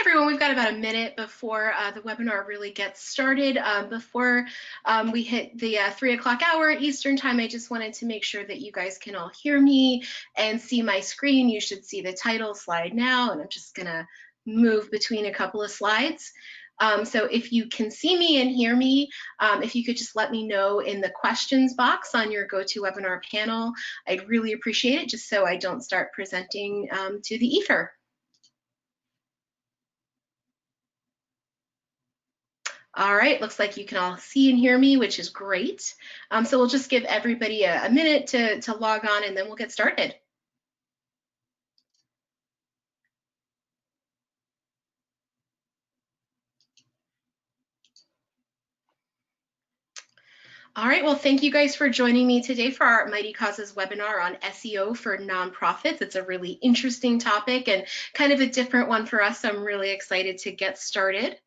everyone, we've got about a minute before the webinar really gets started. Before we hit the 3 o'clock hour Eastern time, I just wanted to make sure that you guys can all hear me and see my screen. You should see the title slide now, and I'm just gonna move between a couple of slides. So if you can see me and hear me, if you could just let me know in the questions box on your GoToWebinar panel, I'd really appreciate it, just so I don't start presenting to the ether. All right, looks like you can all see and hear me, which is great. So we'll just give everybody a minute to log on, and then we'll get started. All right, well, thank you guys for joining me today for our Mighty Causes webinar on SEO for nonprofits. It's a really interesting topic and kind of a different one for us, so I'm really excited to get started.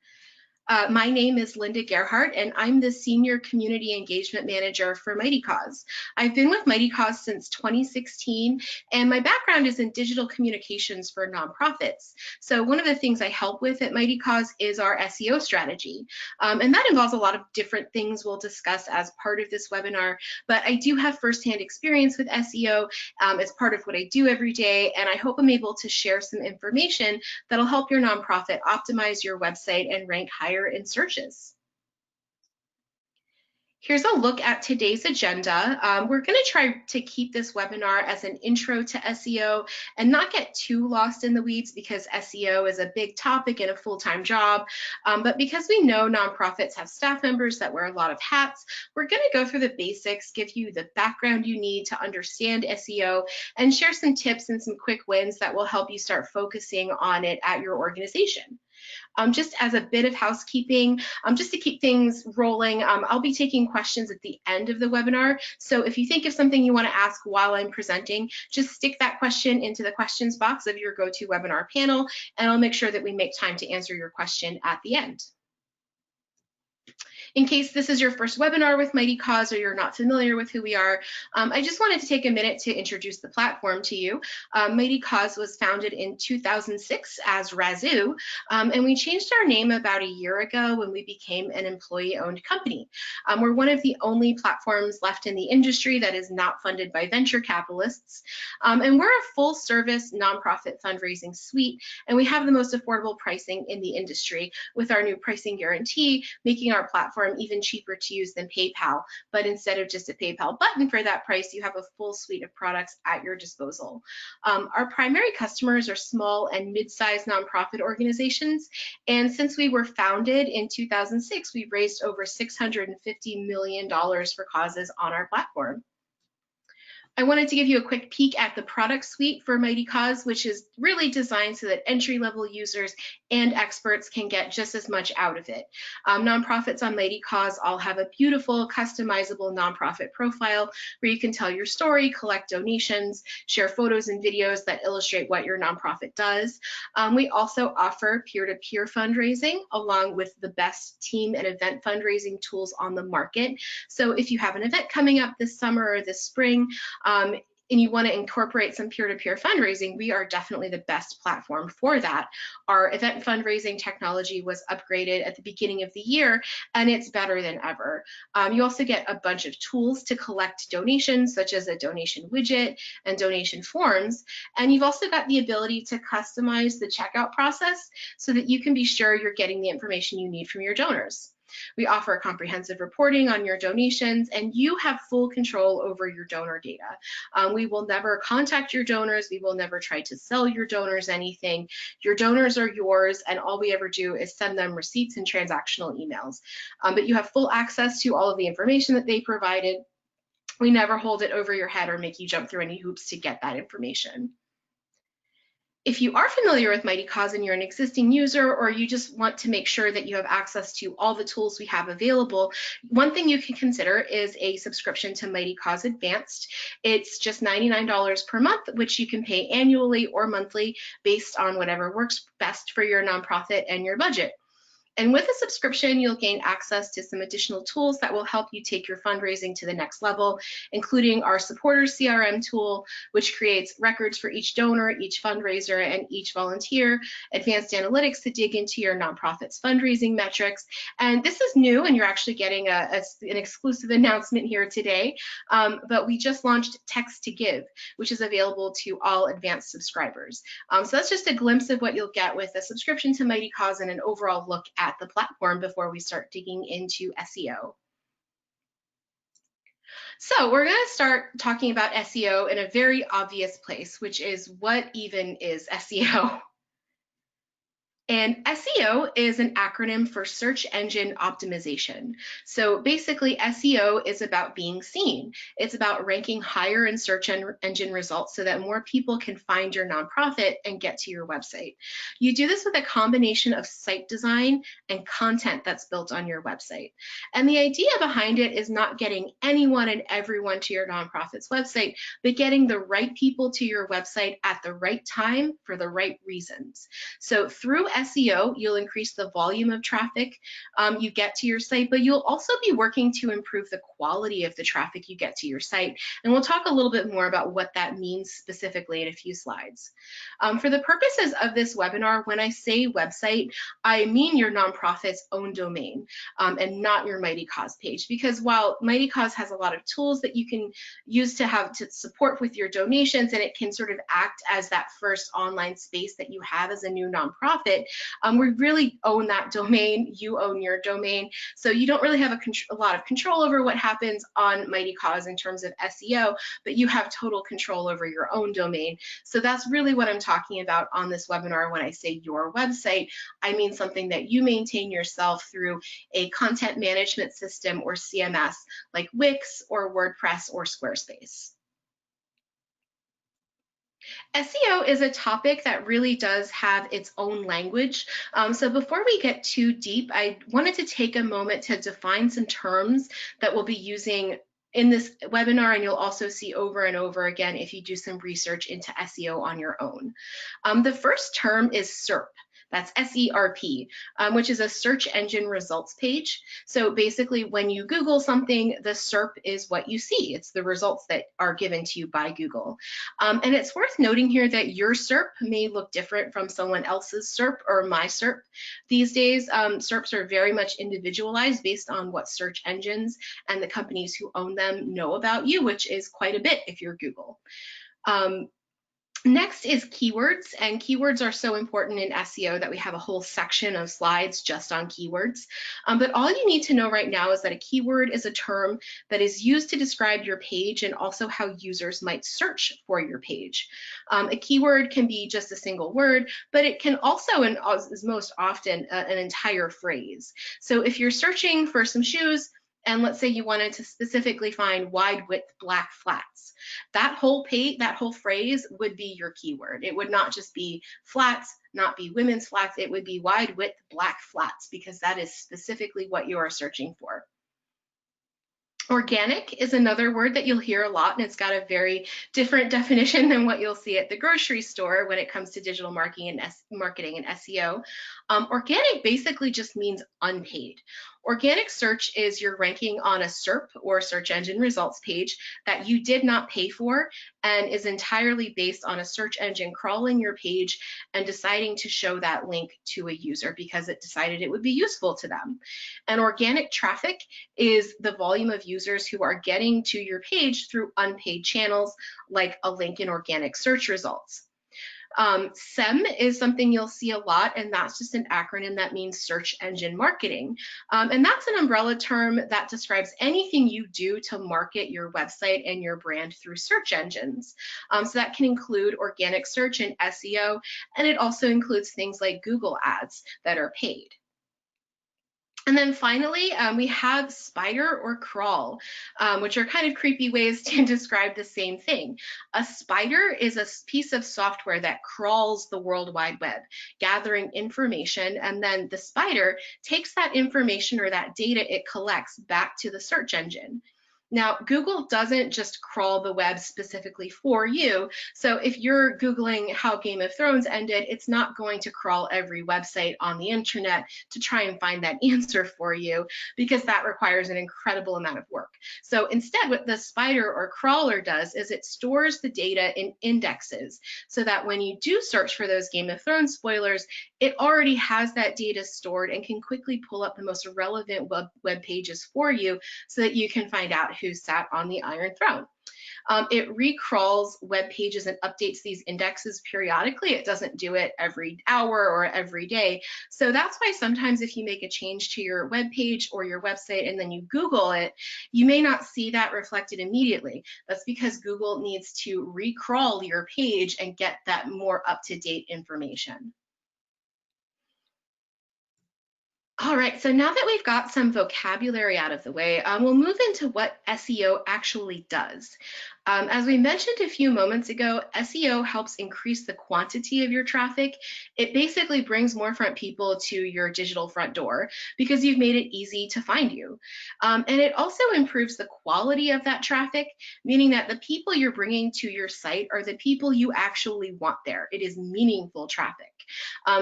My name is Linda Gerhardt, and I'm the Senior Community Engagement Manager for Mighty Cause. I've been with Mighty Cause since 2016, and my background is in digital communications for nonprofits. So one of the things I help with at Mighty Cause is our SEO strategy, and that involves a lot of different things we'll discuss as part of this webinar, but I do have firsthand experience with SEO as part of what I do every day, and I hope I'm able to share some information that'll help your nonprofit optimize your website and rank higher in searches. Here's a look at today's agenda. We're going to try to keep this webinar as an intro to SEO and not get too lost in the weeds, because SEO is a big topic and a full-time job. But because we know nonprofits have staff members that wear a lot of hats, we're going to go through the basics, give you the background you need to understand SEO, and share some tips and some quick wins that will help you start focusing on it at your organization. Just as a bit of housekeeping, just to keep things rolling, I'll be taking questions at the end of the webinar. So if you think of something you want to ask while I'm presenting, just stick that question into the questions box of your GoToWebinar panel, and I'll make sure that we make time to answer your question at the end. In case this is your first webinar with Mighty Cause or you're not familiar with who we are, I just wanted to take a minute to introduce the platform to you. Mighty Cause was founded in 2006 as Razoo, and we changed our name about a year ago when we became an employee-owned company. We're one of the only platforms left in the industry that is not funded by venture capitalists, and we're a full-service nonprofit fundraising suite, and we have the most affordable pricing in the industry, with our new pricing guarantee making our platform even cheaper to use than PayPal. But instead of just a PayPal button for that price, you have a full suite of products at your disposal. Our primary customers are small and mid-sized nonprofit organizations, and since we were founded in 2006, we've raised over $650 million for causes on our platform. I wanted to give you a quick peek at the product suite for Mighty Cause, which is really designed so that entry-level users and experts can get just as much out of it. Nonprofits on Mighty Cause all have a beautiful, customizable nonprofit profile where you can tell your story, collect donations, share photos and videos that illustrate what your nonprofit does. We also offer peer-to-peer fundraising along with the best team and event fundraising tools on the market. So if you have an event coming up this summer or this spring, and you want to incorporate some peer-to-peer fundraising, we are definitely the best platform for that. Our event fundraising technology was upgraded at the beginning of the year, and it's better than ever. You also get a bunch of tools to collect donations, such as a donation widget and donation forms. And you've also got the ability to customize the checkout process so that you can be sure you're getting the information you need from your donors. We offer comprehensive reporting on your donations, and you have full control over your donor data. We will never contact your donors. We will never try to sell your donors anything. Your donors are yours, and all we ever do is send them receipts and transactional emails. But you have full access to all of the information that they provided. We never hold it over your head or make you jump through any hoops to get that information. If you are familiar with Mighty Cause and you're an existing user, or you just want to make sure that you have access to all the tools we have available, one thing you can consider is a subscription to Mighty Cause Advanced. It's just $99 per month, which you can pay annually or monthly based on whatever works best for your nonprofit and your budget. And with a subscription, you'll gain access to some additional tools that will help you take your fundraising to the next level, including our supporter CRM tool, which creates records for each donor, each fundraiser, and each volunteer, advanced analytics to dig into your nonprofit's fundraising metrics. And this is new, and you're actually getting an exclusive announcement here today, but we just launched Text to Give, which is available to all advanced subscribers. So that's just a glimpse of what you'll get with a subscription to Mighty Cause and an overall look at the platform before we start digging into SEO. So we're going to start talking about SEO in a very obvious place, which is what even is SEO? And SEO is an acronym for search engine optimization. So basically, SEO is about being seen. It's about ranking higher in search engine results so that more people can find your nonprofit and get to your website. You do this with a combination of site design and content that's built on your website. And the idea behind it is not getting anyone and everyone to your nonprofit's website, but getting the right people to your website at the right time for the right reasons. So through SEO, you'll increase the volume of traffic you get to your site, but you'll also be working to improve the quality of the traffic you get to your site. And we'll talk a little bit more about what that means specifically in a few slides. For the purposes of this webinar, when I say website, I mean your nonprofit's own domain and not your Mighty Cause page, because while Mighty Cause has a lot of tools that you can use to support with your donations, and it can sort of act as that first online space that you have as a new nonprofit, we really own that domain. You own your domain. So you don't really have a lot of control over what happens on Mighty Cause in terms of SEO, but you have total control over your own domain. So that's really what I'm talking about on this webinar when I say your website. I mean something that you maintain yourself through a content management system or CMS like Wix or WordPress or Squarespace. SEO is a topic that really does have its own language. So before we get too deep, I wanted to take a moment to define some terms that we'll be using in this webinar, and you'll also see over and over again if you do some research into SEO on your own. The first term is SERP. That's S-E-R-P, which is a search engine results page. So basically, when you Google something, the SERP is what you see. It's the results that are given to you by Google. And it's worth noting here that your SERP may look different from someone else's SERP or my SERP. These days, SERPs are very much individualized based on what search engines and the companies who own them know about you, which is quite a bit if you're Google. Next is keywords, and keywords are so important in SEO that we have a whole section of slides just on keywords. But all you need to know right now is that a keyword is a term that is used to describe your page and also how users might search for your page. A keyword can be just a single word, but it can also, and is most often, an entire phrase. So if you're searching for some shoes, and let's say you wanted to specifically find wide width black flats, that whole phrase would be your keyword. It would not just be flats, not be women's flats, it would be wide width black flats, because that is specifically what you are searching for. Organic is another word that you'll hear a lot, and it's got a very different definition than what you'll see at the grocery store when it comes to digital marketing and SEO. Organic basically just means unpaid. Organic search is your ranking on a SERP or search engine results page that you did not pay for and is entirely based on a search engine crawling your page and deciding to show that link to a user because it decided it would be useful to them. And organic traffic is the volume of users who are getting to your page through unpaid channels like a link in organic search results. SEM is something you'll see a lot, and that's just an acronym that means search engine marketing. And that's an umbrella term that describes anything you do to market your website and your brand through search engines. So that can include organic search and SEO, and it also includes things like Google ads that are paid. And then finally, we have spider or crawl, which are kind of creepy ways to describe the same thing. A spider is a piece of software that crawls the World Wide Web, gathering information, and then the spider takes that information or that data it collects back to the search engine. Now, Google doesn't just crawl the web specifically for you. So if you're Googling how Game of Thrones ended, it's not going to crawl every website on the internet to try and find that answer for you, because that requires an incredible amount of work. So instead, what the spider or crawler does is it stores the data in indexes, so that when you do search for those Game of Thrones spoilers, it already has that data stored and can quickly pull up the most relevant web pages for you, so that you can find out who sat on the Iron Throne. It recrawls web pages and updates these indexes periodically. It doesn't do it every hour or every day. So that's why sometimes if you make a change to your web page or your website and then you Google it, you may not see that reflected immediately. That's because Google needs to recrawl your page and get that more up-to-date information. All right, so now that we've got some vocabulary out of the way, we'll move into what SEO actually does. As we mentioned a few moments ago, SEO helps increase the quantity of your traffic. It basically brings more front people to your digital front door because you've made it easy to find you. And it also improves the quality of that traffic, meaning that the people you're bringing to your site are the people you actually want there. It is meaningful traffic.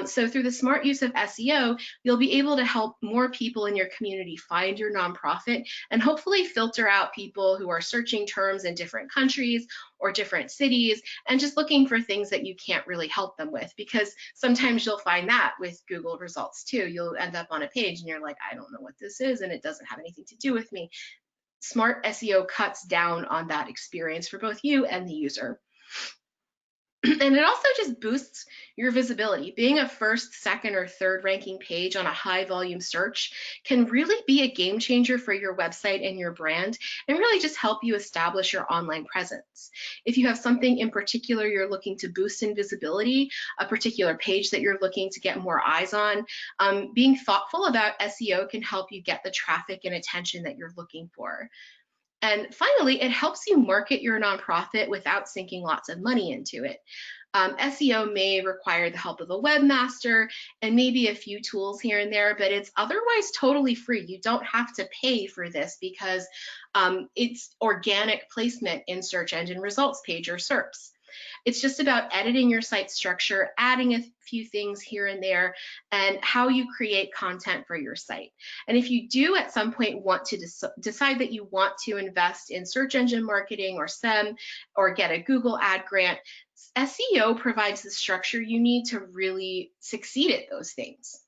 So through the smart use of SEO, you'll be able to help more people in your community find your nonprofit and hopefully filter out people who are searching terms in different countries or different cities and just looking for things that you can't really help them with, because sometimes you'll find that with Google results too. You'll end up on a page and you're like, I don't know what this is and it doesn't have anything to do with me. Smart SEO cuts down on that experience for both you and the user. And it also just boosts your visibility. Being a first, second, or third ranking page on a high volume search can really be a game changer for your website and your brand, and really just help you establish your online presence. If you have something in particular you're looking to boost in visibility, a particular page that you're looking to get more eyes on, being thoughtful about SEO can help you get the traffic and attention that you're looking for. And finally, it helps you market your nonprofit without sinking lots of money into it. SEO may require the help of a webmaster and maybe a few tools here and there, but it's otherwise totally free. You don't have to pay for this because it's organic placement in search engine results page or SERPs. It's just about editing your site structure, adding a few things here and there, and how you create content for your site. And if you do at some point want to decide that you want to invest in search engine marketing or SEM or get a Google ad grant, SEO provides the structure you need to really succeed at those things.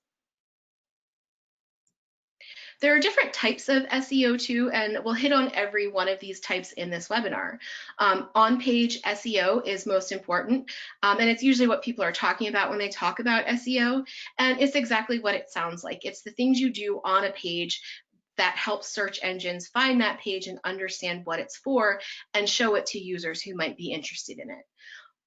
There are different types of SEO too, and we'll hit on every one of these types in this webinar. On-page SEO is most important, and it's usually what people are talking about when they talk about SEO, and it's exactly what it sounds like. It's the things you do on a page that helps search engines find that page and understand what it's for and show it to users who might be interested in it.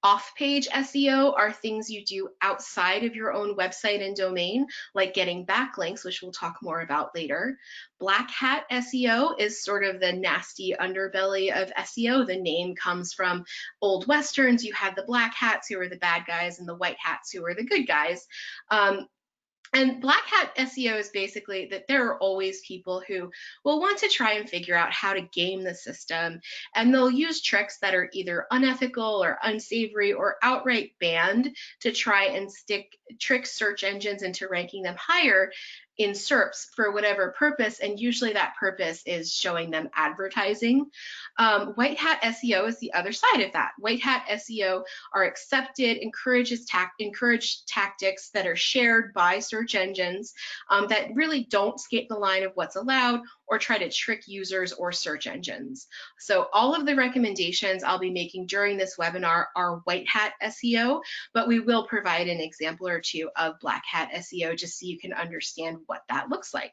Off-page SEO are things you do outside of your own website and domain, like getting backlinks, which we'll talk more about later. Black hat SEO is sort of the nasty underbelly of SEO. The name comes from old Westerns. You had the black hats who were the bad guys and the white hats who were the good guys. And black hat SEO is basically that there are always people who will want to try and figure out how to game the system, and they'll use tricks that are either unethical or unsavory or outright banned to try and trick search engines into ranking them higher in SERPs for whatever purpose, and usually that purpose is showing them advertising. White hat SEO is the other side of that. White hat SEO are accepted, encourage tactics that are shared by search engines that really don't skate the line of what's allowed or try to trick users or search engines. So all of the recommendations I'll be making during this webinar are white hat SEO, but we will provide an example or two of black hat SEO just so you can understand what that looks like.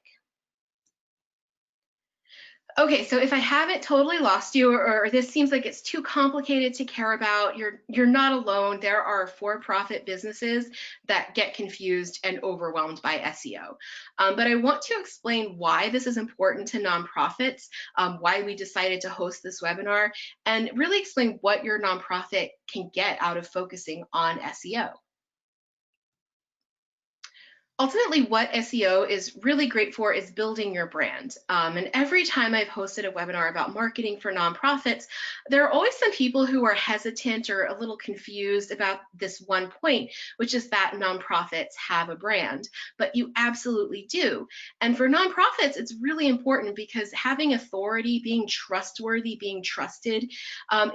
Okay, so if I haven't totally lost you, or this seems like it's too complicated to care about, you're not alone. There are for-profit businesses that get confused and overwhelmed by SEO. But I want to explain why this is important to nonprofits, why we decided to host this webinar, and really explain what your nonprofit can get out of focusing on SEO. Ultimately, what SEO is really great for is building your brand. And every time I've hosted a webinar about marketing for nonprofits, there are always some people who are hesitant or a little confused about this one point, which is that nonprofits have a brand, but you absolutely do. And for nonprofits, it's really important because having authority, being trustworthy, being trusted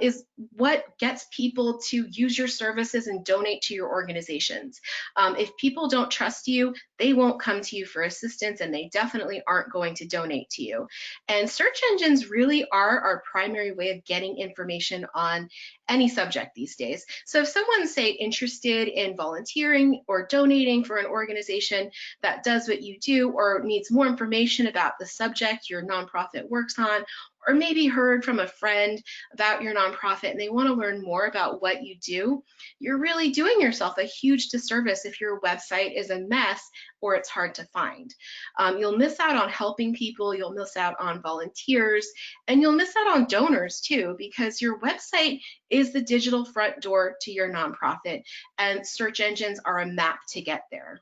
is what gets people to use your services and donate to your organizations. If people don't trust you, they won't come to you for assistance, and they definitely aren't going to donate to you. And search engines really are our primary way of getting information on any subject these days. So if someone's, say, interested in volunteering or donating for an organization that does what you do, or needs more information about the subject your nonprofit works on, or maybe heard from a friend about your nonprofit and they want to learn more about what you do, you're really doing yourself a huge disservice if your website is a mess or it's hard to find. You'll miss out on helping people, you'll miss out on volunteers, and you'll miss out on donors too, because your website is the digital front door to your nonprofit, and search engines are a map to get there.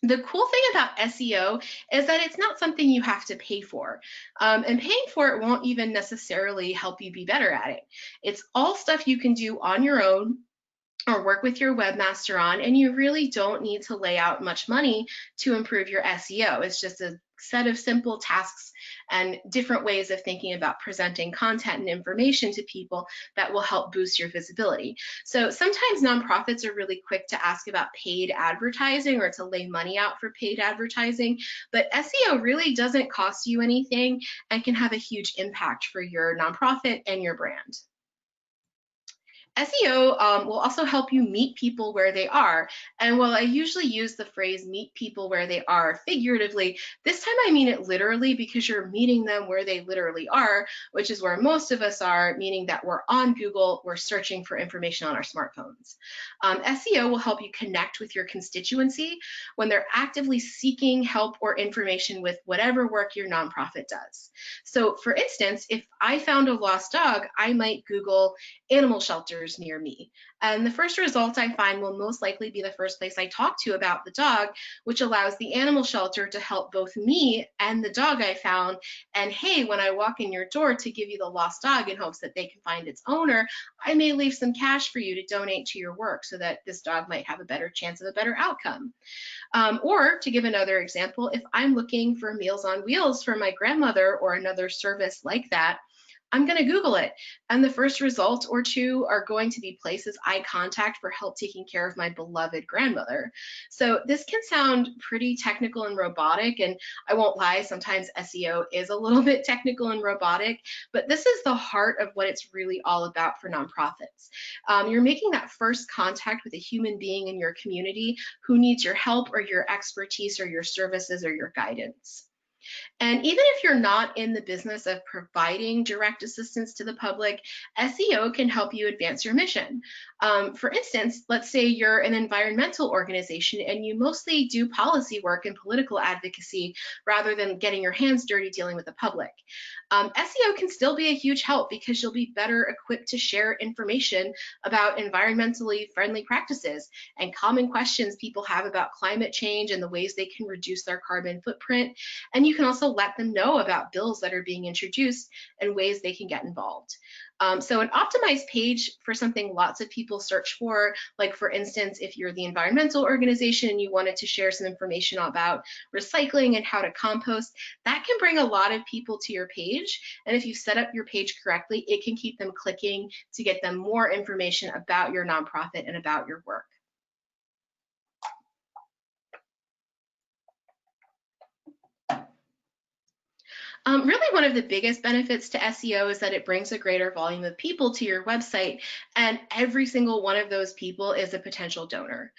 The cool thing about SEO is that it's not something you have to pay for, and paying for it won't even necessarily help you be better at it. It's all stuff you can do on your own or work with your webmaster on, and you really don't need to lay out much money to improve your SEO. It's just a set of simple tasks and different ways of thinking about presenting content and information to people that will help boost your visibility. So sometimes nonprofits are really quick to ask about paid advertising or to lay money out for paid advertising, but SEO really doesn't cost you anything and can have a huge impact for your nonprofit and your brand. SEO will also help you meet people where they are. And while I usually use the phrase meet people where they are figuratively, this time I mean it literally, because you're meeting them where they literally are, which is where most of us are, meaning that we're on Google, we're searching for information on our smartphones. SEO will help you connect with your constituency when they're actively seeking help or information with whatever work your nonprofit does. So for instance, if I found a lost dog, I might Google animal shelters near me. And the first result I find will most likely be the first place I talk to about the dog, which allows the animal shelter to help both me and the dog I found. And hey, when I walk in your door to give you the lost dog in hopes that they can find its owner, I may leave some cash for you to donate to your work so that this dog might have a better chance of a better outcome. Or to give another example, if I'm looking for Meals on Wheels for my grandmother or another service like that, I'm going to Google it. And the first result or two are going to be places I contact for help taking care of my beloved grandmother. So this can sound pretty technical and robotic, and I won't lie, sometimes SEO is a little bit technical and robotic, but this is the heart of what it's really all about for nonprofits. You're making that first contact with a human being in your community who needs your help or your expertise or your services or your guidance. And even if you're not in the business of providing direct assistance to the public, SEO can help you advance your mission. For instance, let's say you're an environmental organization and you mostly do policy work and political advocacy rather than getting your hands dirty dealing with the public. SEO can still be a huge help because you'll be better equipped to share information about environmentally friendly practices and common questions people have about climate change and the ways they can reduce their carbon footprint. And you can also let them know about bills that are being introduced and ways they can get involved. So an optimized page for something lots of people search for, like for instance, if you're the environmental organization and you wanted to share some information about recycling and how to compost, that can bring a lot of people to your page. And if you set up your page correctly, it can keep them clicking to get them more information about your nonprofit and about your work. Really, one of the biggest benefits to SEO is that it brings a greater volume of people to your website, and every single one of those people is a potential donor.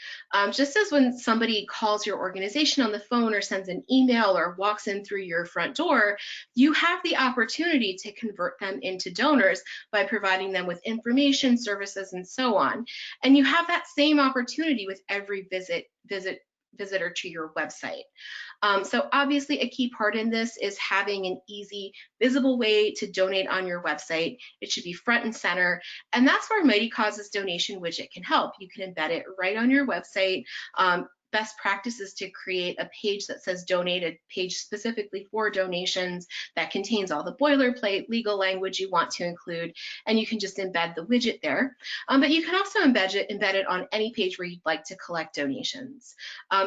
Just as when somebody calls your organization on the phone or sends an email or walks in through your front door, you have the opportunity to convert them into donors by providing them with information, services, and so on. And you have that same opportunity with every visitor to your website. So obviously a key part in this is having an easy, visible way to donate on your website. It should be front and center, and that's where Mighty Cause's donation widget can help. You can embed it right on your website. best practice is to create a page that says donate, a page specifically for donations that contains all the boilerplate legal language you want to include, and you can just embed the widget there. But you can also embed it on any page where you'd like to collect donations.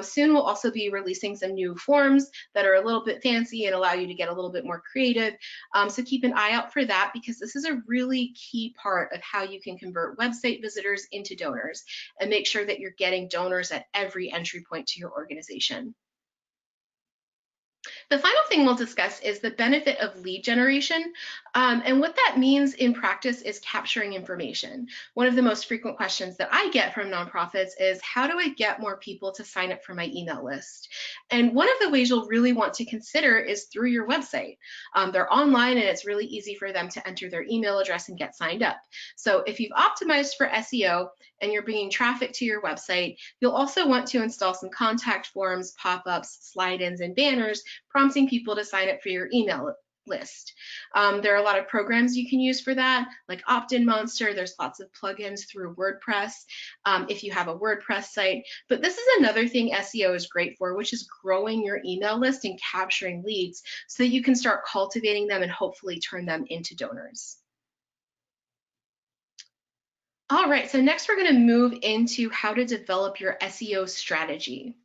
Soon we'll also be releasing some new forms that are a little bit fancy and allow you to get a little bit more creative. So keep an eye out for that, because this is a really key part of how you can convert website visitors into donors and make sure that you're getting donors at every entry point to your organization. The final thing we'll discuss is the benefit of lead generation. And what that means in practice is capturing information. One of the most frequent questions that I get from nonprofits is, how do I get more people to sign up for my email list? And one of the ways you'll really want to consider is through your website. They're online and it's really easy for them to enter their email address and get signed up. So if you've optimized for SEO and you're bringing traffic to your website, you'll also want to install some contact forms, pop-ups, slide-ins, and banners prompting people to sign up for your email list. There are a lot of programs you can use for that, like Opt-in Monster. There's lots of plugins through WordPress if you have a WordPress site. But this is another thing SEO is great for, which is growing your email list and capturing leads so that you can start cultivating them and hopefully turn them into donors. All right, so next we're going to move into how to develop your SEO strategy.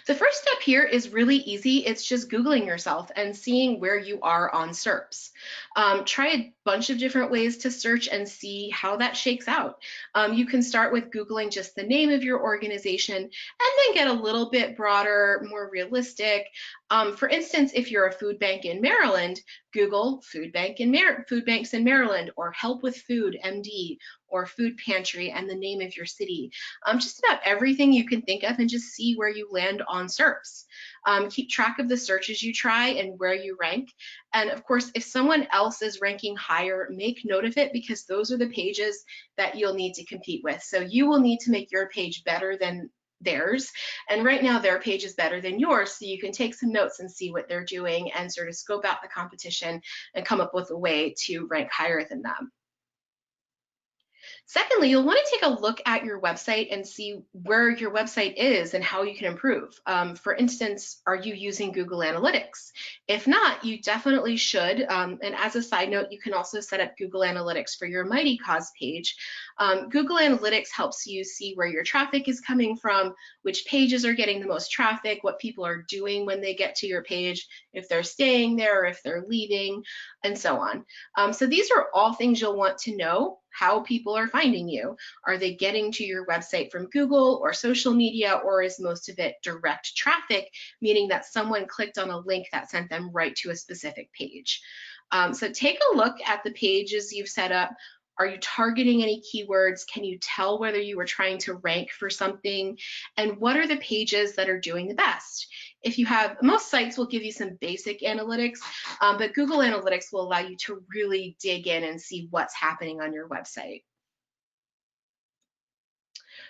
The first step here is really easy. It's just Googling yourself and seeing where you are on SERPs. Try a bunch of different ways to search and see how that shakes out. You can start with Googling just the name of your organization and then get a little bit broader, more realistic. For instance, if you're a food bank in Maryland, Google food banks in Maryland, or Help with Food, MD, or Food Pantry and the name of your city. Just about everything you can think of, and just see where you land on SERPs. Keep track of the searches you try and where you rank. And of course, if someone else is ranking higher, make note of it, because those are the pages that you'll need to compete with. So you will need to make your page better than theirs, and right now their page is better than yours, so you can take some notes and see what they're doing and sort of scope out the competition and come up with a way to rank higher than them. Secondly, you'll want to take a look at your website and see where your website is and how you can improve. For instance, are you using Google Analytics? If not, you definitely should. And as a side note, you can also set up Google Analytics for your Mighty Cause page. Google Analytics helps you see where your traffic is coming from, which pages are getting the most traffic, what people are doing when they get to your page, if they're staying there or if they're leaving, and so on. So these are all things you'll want to know. How people are finding you. Are they getting to your website from Google or social media, or is most of it direct traffic, meaning that someone clicked on a link that sent them right to a specific page? So take a look at the pages you've set up. Are you targeting any keywords? Can you tell whether you were trying to rank for something? And what are the pages that are doing the best? If you have, most sites will give you some basic analytics, but Google Analytics will allow you to really dig in and see what's happening on your website.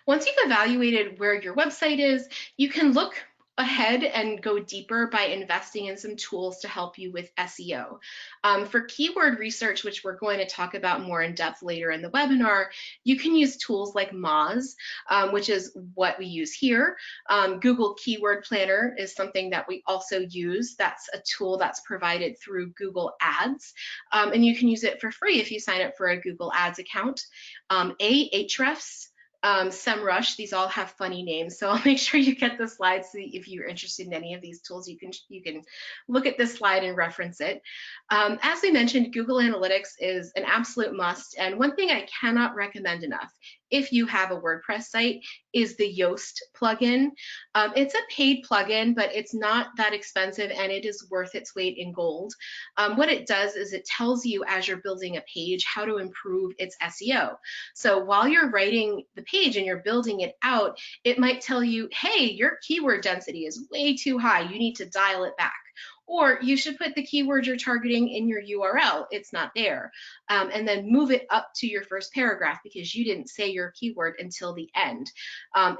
Once you've evaluated where your website is, you can look ahead and go deeper by investing in some tools to help you with SEO. For keyword research, which we're going to talk about more in depth later in the webinar, you can use tools like Moz, which is what we use here. Google Keyword Planner is something that we also use. That's a tool that's provided through Google Ads, and you can use it for free if you sign up for a Google Ads account. Ahrefs, SEMrush, these all have funny names, so I'll make sure you get the slides so if you're interested in any of these tools, you can look at this slide and reference it. As we mentioned, Google Analytics is an absolute must, and one thing I cannot recommend enough if you have a WordPress site is the Yoast plugin. It's a paid plugin, but it's not that expensive and it is worth its weight in gold. What it does is it tells you as you're building a page how to improve its SEO. So while you're writing the page and you're building it out, it might tell you, hey, your keyword density is way too high, you need to dial it back. Or you should put the keyword you're targeting in your URL, it's not there, and then move it up to your first paragraph because you didn't say your keyword until the end.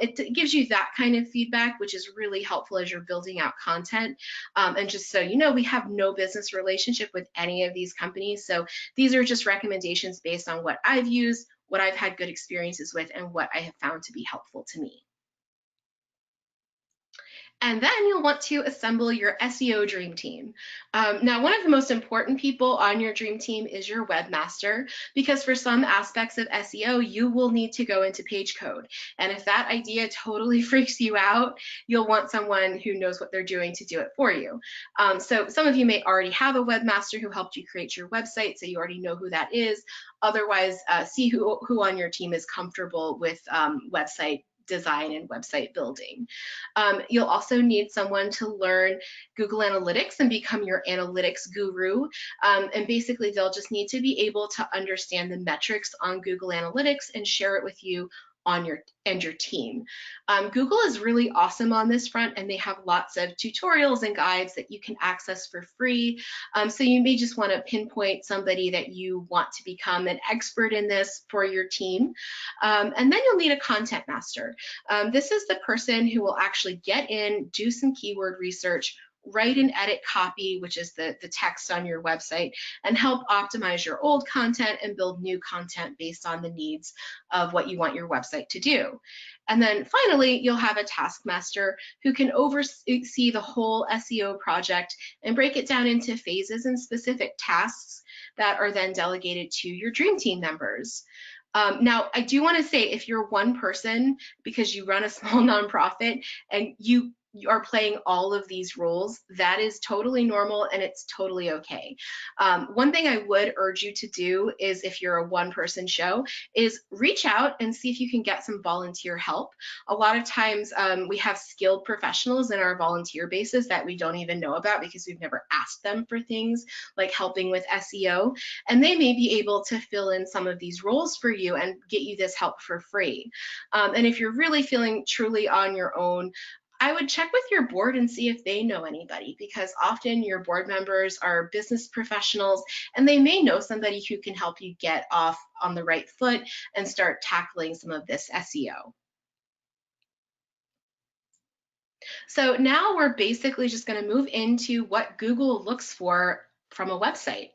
It gives you that kind of feedback, which is really helpful as you're building out content. And just so you know, we have no business relationship with any of these companies, so these are just recommendations based on what I've used, what I've had good experiences with, and what I have found to be helpful to me. And then you'll want to assemble your SEO dream team. Now, one of the most important people on your dream team is your webmaster, because for some aspects of SEO, you will need to go into page code. And if that idea totally freaks you out, you'll want someone who knows what they're doing to do it for you. So some of you may already have a webmaster who helped you create your website, so you already know who that is. Otherwise, see who on your team is comfortable with website design and website building. You'll also need someone to learn Google Analytics and become your analytics guru. And basically, they'll just need to be able to understand the metrics on Google Analytics and share it with you on your team. Google is really awesome on this front, and they have lots of tutorials and guides that you can access for free. So you may just want to pinpoint somebody that you want to become an expert in this for your team. And then you'll need a content master. This is the person who will actually get in, do some keyword research, write and edit copy, which is the text on your website, and help optimize your old content and build new content based on the needs of what you want your website to do. And then finally, you'll have a taskmaster who can oversee the whole SEO project and break it down into phases and specific tasks that are then delegated to your dream team members. Now, I do want to say, if you're one person because you run a small nonprofit and you are playing all of these roles, that is totally normal and it's totally okay. One thing I would urge you to do is, if you're a one-person show, is reach out and see if you can get some volunteer help. A lot of times we have skilled professionals in our volunteer bases that we don't even know about because we've never asked them for things like helping with SEO, and they may be able to fill in some of these roles for you and get you this help for free. And if you're really feeling truly on your own, I would check with your board and see if they know anybody, because often your board members are business professionals and they may know somebody who can help you get off on the right foot and start tackling some of this SEO. So now we're basically just going to move into what Google looks for from a website.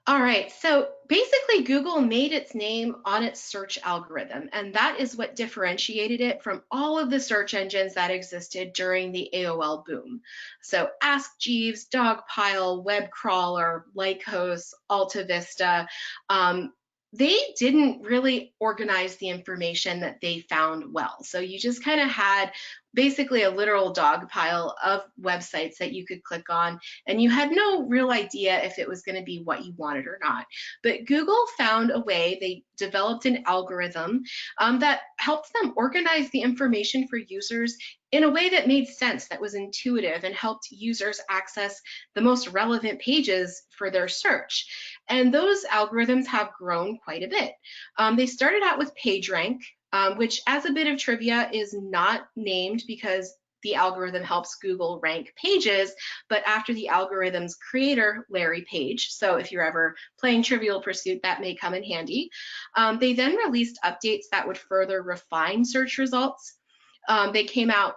All right, so basically Google made its name on its search algorithm, and that is what differentiated it from all of the search engines that existed during the AOL boom. So Ask Jeeves, Dogpile, Webcrawler, Lycos, AltaVista, they didn't really organize the information that they found well. So you just kind of had basically a literal dog pile of websites that you could click on, and you had no real idea if it was going to be what you wanted or not. But Google found a way. They developed an algorithm that helped them organize the information for users in a way that made sense, that was intuitive, and helped users access the most relevant pages for their search. And those algorithms have grown quite a bit. They started out with PageRank, which, as a bit of trivia, is not named because the algorithm helps Google rank pages, but after the algorithm's creator, Larry Page. So if you're ever playing Trivial Pursuit, that may come in handy. They then released updates that would further refine search results. They came out,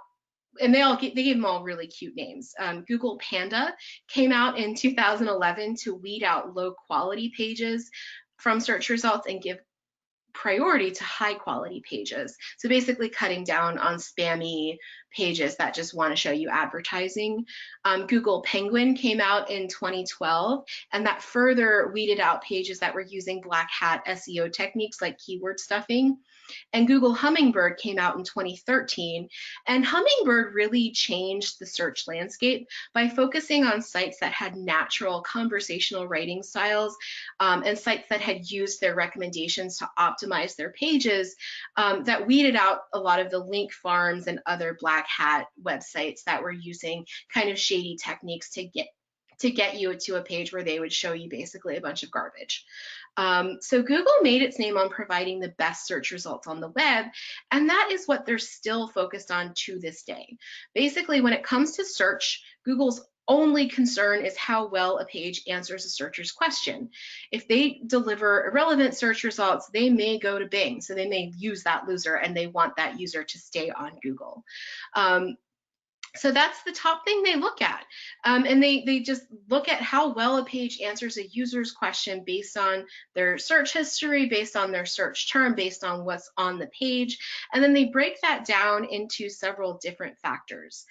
and they gave them all really cute names. Google Panda came out in 2011 to weed out low quality pages from search results and give priority to high quality pages. So basically cutting down on spammy pages that just want to show you advertising. Google Penguin came out in 2012, and that further weeded out pages that were using black hat SEO techniques like keyword stuffing. And Google Hummingbird came out in 2013, and Hummingbird really changed the search landscape by focusing on sites that had natural conversational writing styles, and sites that had used their recommendations to optimize their pages, that weeded out a lot of the link farms and other black hat websites that were using kind of shady techniques to get you to a page where they would show you basically a bunch of garbage. So Google made its name on providing the best search results on the web, and that is what they're still focused on to this day. Basically, when it comes to search, Google's only concern is how well a page answers a searcher's question. If they deliver irrelevant search results, they may go to Bing, so they may use that loser, and they want that user to stay on Google. So that's the top thing they look at. And they just look at how well a page answers a user's question based on their search history, based on their search term, based on what's on the page. And then they break that down into several different factors.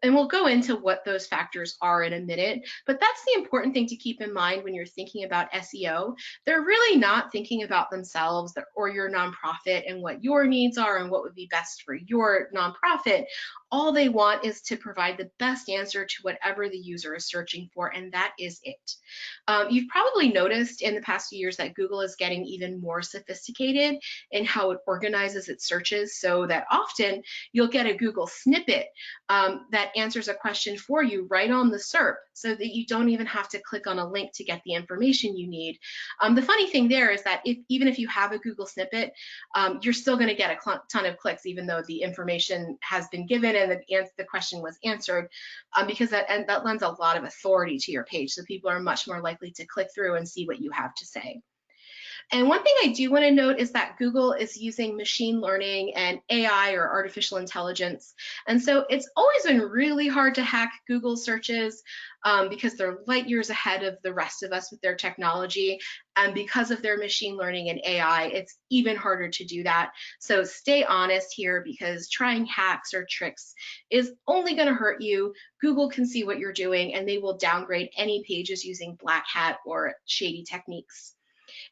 And we'll go into what those factors are in a minute, but that's the important thing to keep in mind when you're thinking about SEO. They're really not thinking about themselves or your nonprofit and what your needs are and what would be best for your nonprofit. All they want is to provide the best answer to whatever the user is searching for, and that is it. You've probably noticed in the past few years that Google is getting even more sophisticated in how it organizes its searches, so that often you'll get a Google snippet that answers a question for you right on the SERP, so that you don't even have to click on a link to get the information you need. The funny thing there is that even if you have a Google snippet, you're still going to get a ton of clicks, even though the information has been given and the question was answered, because that lends a lot of authority to your page. So people are much more likely to click through and see what you have to say. And one thing I do want to note is that Google is using machine learning and AI, or artificial intelligence. And so it's always been really hard to hack Google searches because they're light years ahead of the rest of us with their technology. And because of their machine learning and AI, it's even harder to do that. So stay honest here, because trying hacks or tricks is only going to hurt you. Google can see what you're doing, and they will downgrade any pages using black hat or shady techniques.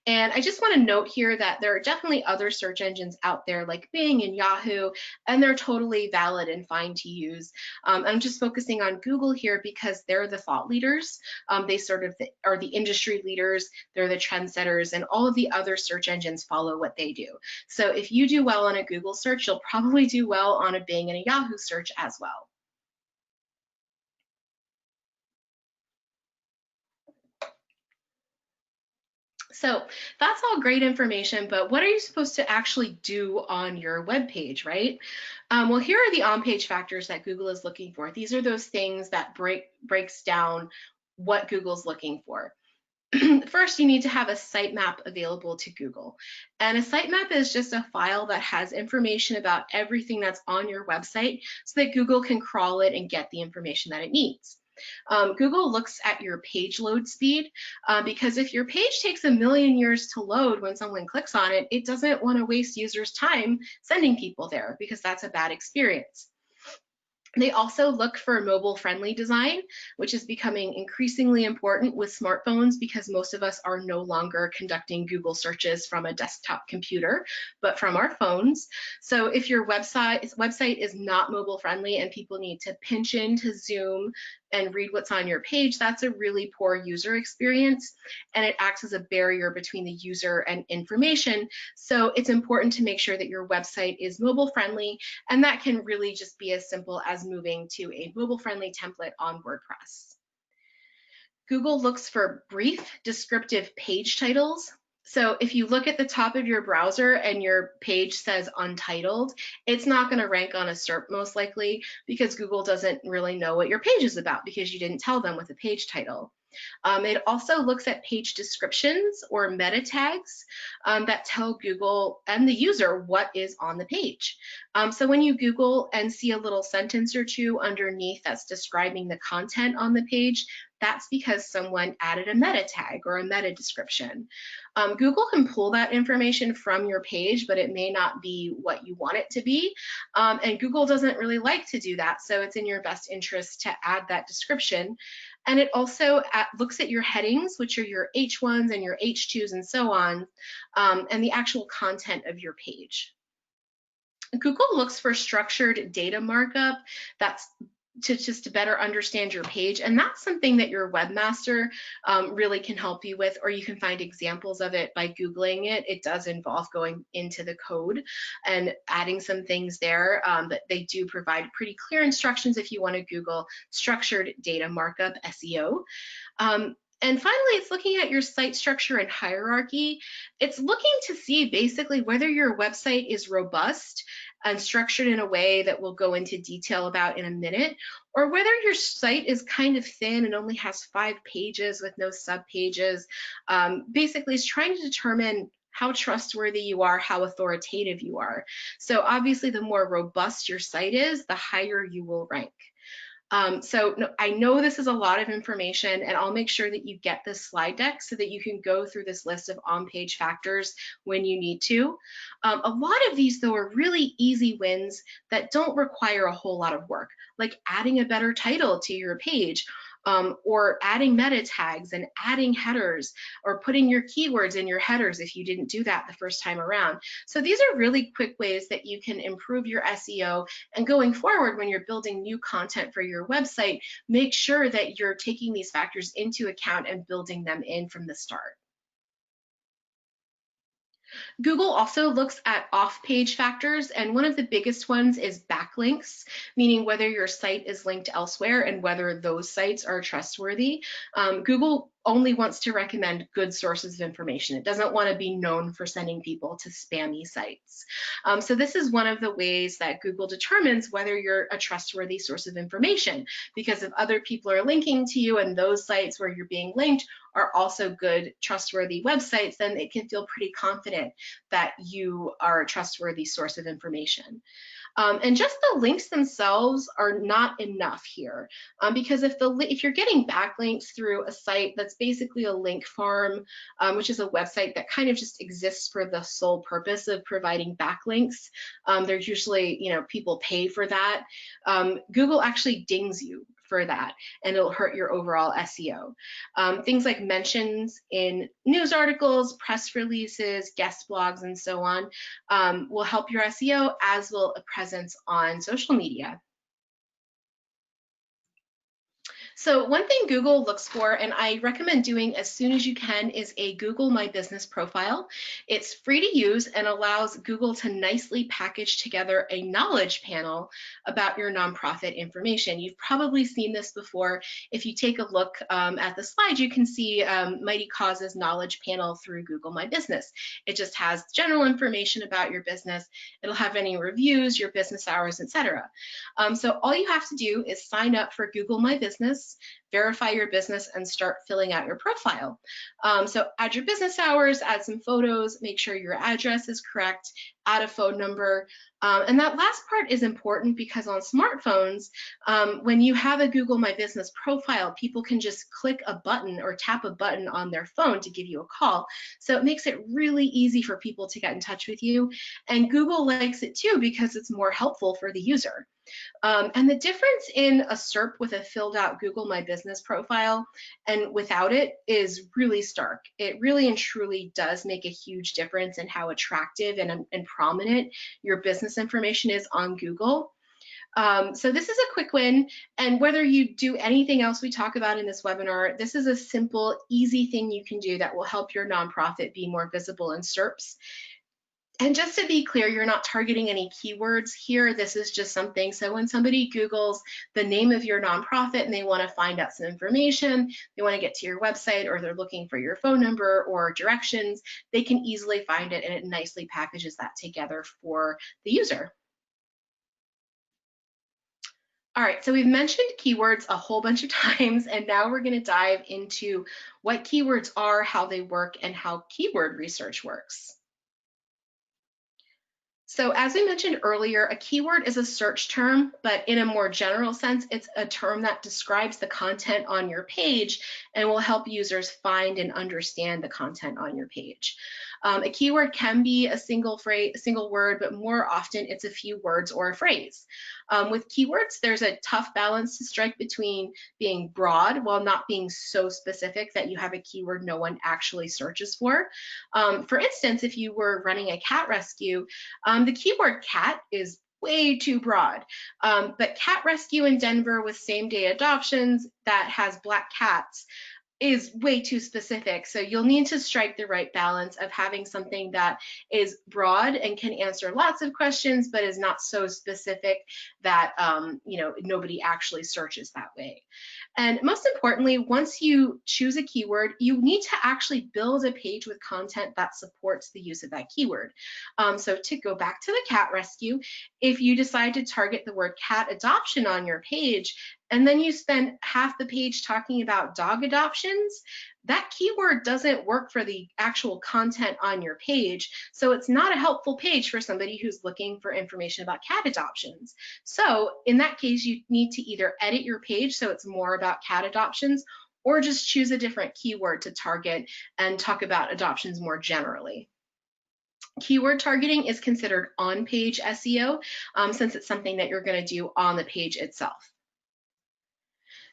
And I just want to note here that there are definitely other search engines out there like Bing and Yahoo, and they're totally valid and fine to use. I'm just focusing on Google here because they're the thought leaders. They sort of are the industry leaders, they're the trendsetters, and all of the other search engines follow what they do. So if you do well on a Google search, you'll probably do well on a Bing and a Yahoo search as well. So that's all great information, but what are you supposed to actually do on your web page, right? Well, here are the on-page factors that Google is looking for. These are those things that breaks down what Google's looking for. First, you need to have a sitemap available to Google. And a sitemap is just a file that has information about everything that's on your website so that Google can crawl it and get the information that it needs. Google looks at your page load speed because if your page takes a million years to load when someone clicks on it, it doesn't want to waste users' time sending people there, because that's a bad experience. They also look for mobile-friendly design, which is becoming increasingly important with smartphones, because most of us are no longer conducting Google searches from a desktop computer, but from our phones. So if your website is not mobile-friendly and people need to pinch in to zoom and read what's on your page, that's a really poor user experience, and it acts as a barrier between the user and information. So it's important to make sure that your website is mobile-friendly, and that can really just be as simple as moving to a mobile-friendly template on WordPress. Google looks for brief, descriptive page titles. So if you look at the top of your browser and your page says untitled, it's not going to rank on a SERP most likely, because Google doesn't really know what your page is about because you didn't tell them with a page title. It also looks at page descriptions or meta tags that tell Google and the user what is on the page. So when you Google and see a little sentence or two underneath that's describing the content on the page, that's because someone added a meta tag or a meta description. Google can pull that information from your page, but it may not be what you want it to be. And Google doesn't really like to do that. So it's in your best interest to add that description. And it also looks at your headings, which are your H1s and your H2s and so on, and the actual content of your page. Google looks for structured data markup. That's just to better understand your page, and that's something that your webmaster really can help you with, or you can find examples of it by Googling it. It does involve going into the code and adding some things there, but they do provide pretty clear instructions if you want to Google structured data markup, SEO. And finally, it's looking at your site structure and hierarchy. It's looking to see basically whether your website is robust and structured in a way that we'll go into detail about in a minute, or whether your site is kind of thin and only has 5 pages with no subpages. Basically, it's trying to determine how trustworthy you are, how authoritative you are. So obviously, the more robust your site is, the higher you will rank. I know this is a lot of information, and I'll make sure that you get this slide deck so that you can go through this list of on-page factors when you need to. A lot of these, though, are really easy wins that don't require a whole lot of work, like adding a better title to your page, or adding meta tags and adding headers, or putting your keywords in your headers if you didn't do that the first time around. So these are really quick ways that you can improve your SEO, and going forward when you're building new content for your website, make sure that you're taking these factors into account and building them in from the start. Google also looks at off-page factors, and one of the biggest ones is backlinks, meaning whether your site is linked elsewhere and whether those sites are trustworthy. Google only wants to recommend good sources of information. It doesn't want to be known for sending people to spammy sites. So this is one of the ways that Google determines whether you're a trustworthy source of information, because if other people are linking to you and those sites where you're being linked are also good, trustworthy websites, then it can feel pretty confident that you are a trustworthy source of information. And just the links themselves are not enough here, because if you're getting backlinks through a site that's basically a link farm, which is a website that kind of just exists for the sole purpose of providing backlinks, there's usually, people pay for that. Google actually dings you for that, and it'll hurt your overall SEO. Things like mentions in news articles, press releases, guest blogs, and so on will help your SEO, as will a presence on social media. So one thing Google looks for, and I recommend doing as soon as you can, is a Google My Business profile. It's free to use and allows Google to nicely package together a knowledge panel about your nonprofit information. You've probably seen this before. If you take a look at the slide, you can see Mighty Cause's knowledge panel through Google My Business. It just has general information about your business. It'll have any reviews, your business hours, etc. So all you have to do is sign up for Google My Business, verify your business, and start filling out your profile. So add your business hours, add some photos, make sure your address is correct, add a phone number. And that last part is important because on smartphones, when you have a Google My Business profile, people can just click a button or tap a button on their phone to give you a call. So it makes it really easy for people to get in touch with you. And Google likes it too because it's more helpful for the user. And the difference in a SERP with a filled out Google My Business profile and without it is really stark. It really and truly does make a huge difference in how attractive and prominent your business information is on Google. So this is a quick win, and whether you do anything else we talk about in this webinar, this is a simple, easy thing you can do that will help your nonprofit be more visible in SERPs. And just to be clear, you're not targeting any keywords here. This is just something, so when somebody Googles the name of your nonprofit and they want to find out some information, they want to get to your website, or they're looking for your phone number or directions, they can easily find it, and it nicely packages that together for the user. All right, so we've mentioned keywords a whole bunch of times, and now we're going to dive into what keywords are, how they work, and how keyword research works. So as we mentioned earlier, a keyword is a search term, but in a more general sense, it's a term that describes the content on your page and will help users find and understand the content on your page. A keyword can be a single word, but more often it's a few words or a phrase. With keywords, there's a tough balance to strike between being broad while not being so specific that you have a keyword no one actually searches for. For instance, if you were running a cat rescue, the keyword cat is way too broad. But cat rescue in Denver with same-day adoptions that has black cats is way too specific. So you'll need to strike the right balance of having something that is broad and can answer lots of questions, but is not so specific that nobody actually searches that way. And most importantly, once you choose a keyword, you need to actually build a page with content that supports the use of that keyword. So to go back to the cat rescue, if you decide to target the word cat adoption on your page, and then you spend half the page talking about dog adoptions, that keyword doesn't work for the actual content on your page. So it's not a helpful page for somebody who's looking for information about cat adoptions. So in that case, you need to either edit your page so it's more about cat adoptions, or just choose a different keyword to target and talk about adoptions more generally. Keyword targeting is considered on-page SEO since it's something that you're going to do on the page itself.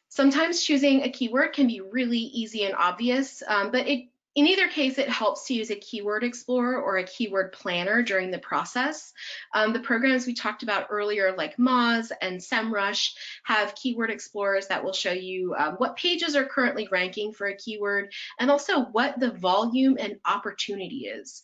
Sometimes choosing a keyword can be really easy and obvious, but in either case, it helps to use a keyword explorer or a keyword planner during the process. The programs we talked about earlier, like Moz and SEMrush, have keyword explorers that will show you what pages are currently ranking for a keyword and also what the volume and opportunity is.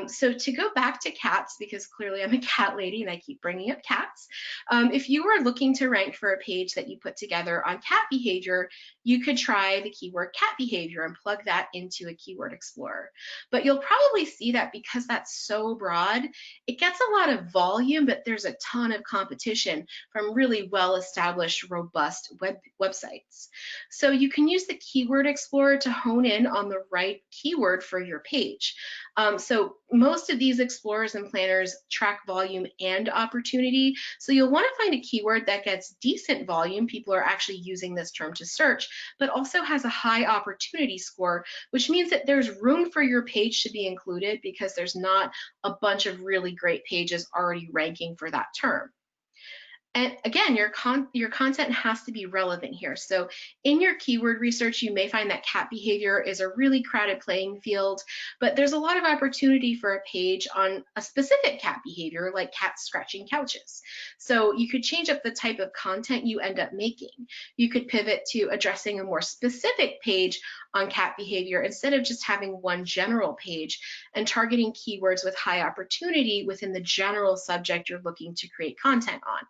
So to go back to cats, because clearly I'm a cat lady and I keep bringing up cats, if you were looking to rank for a page that you put together on cat behavior, you could try the keyword cat behavior and plug that into a keyword explorer. But you'll probably see that because that's so broad, it gets a lot of volume, but there's a ton of competition from really well-established, robust websites. So you can use the keyword explorer to hone in on the right keyword for your page. So most of these explorers and planners track volume and opportunity. So you'll want to find a keyword that gets decent volume, people are actually using this term to search, but also has a high opportunity score, which means that there's room for your page to be included because there's not a bunch of really great pages already ranking for that term. And again, your content has to be relevant here. So in your keyword research, you may find that cat behavior is a really crowded playing field, but there's a lot of opportunity for a page on a specific cat behavior, like cats scratching couches. So you could change up the type of content you end up making. You could pivot to addressing a more specific page on cat behavior instead of just having one general page and targeting keywords with high opportunity within the general subject you're looking to create content on.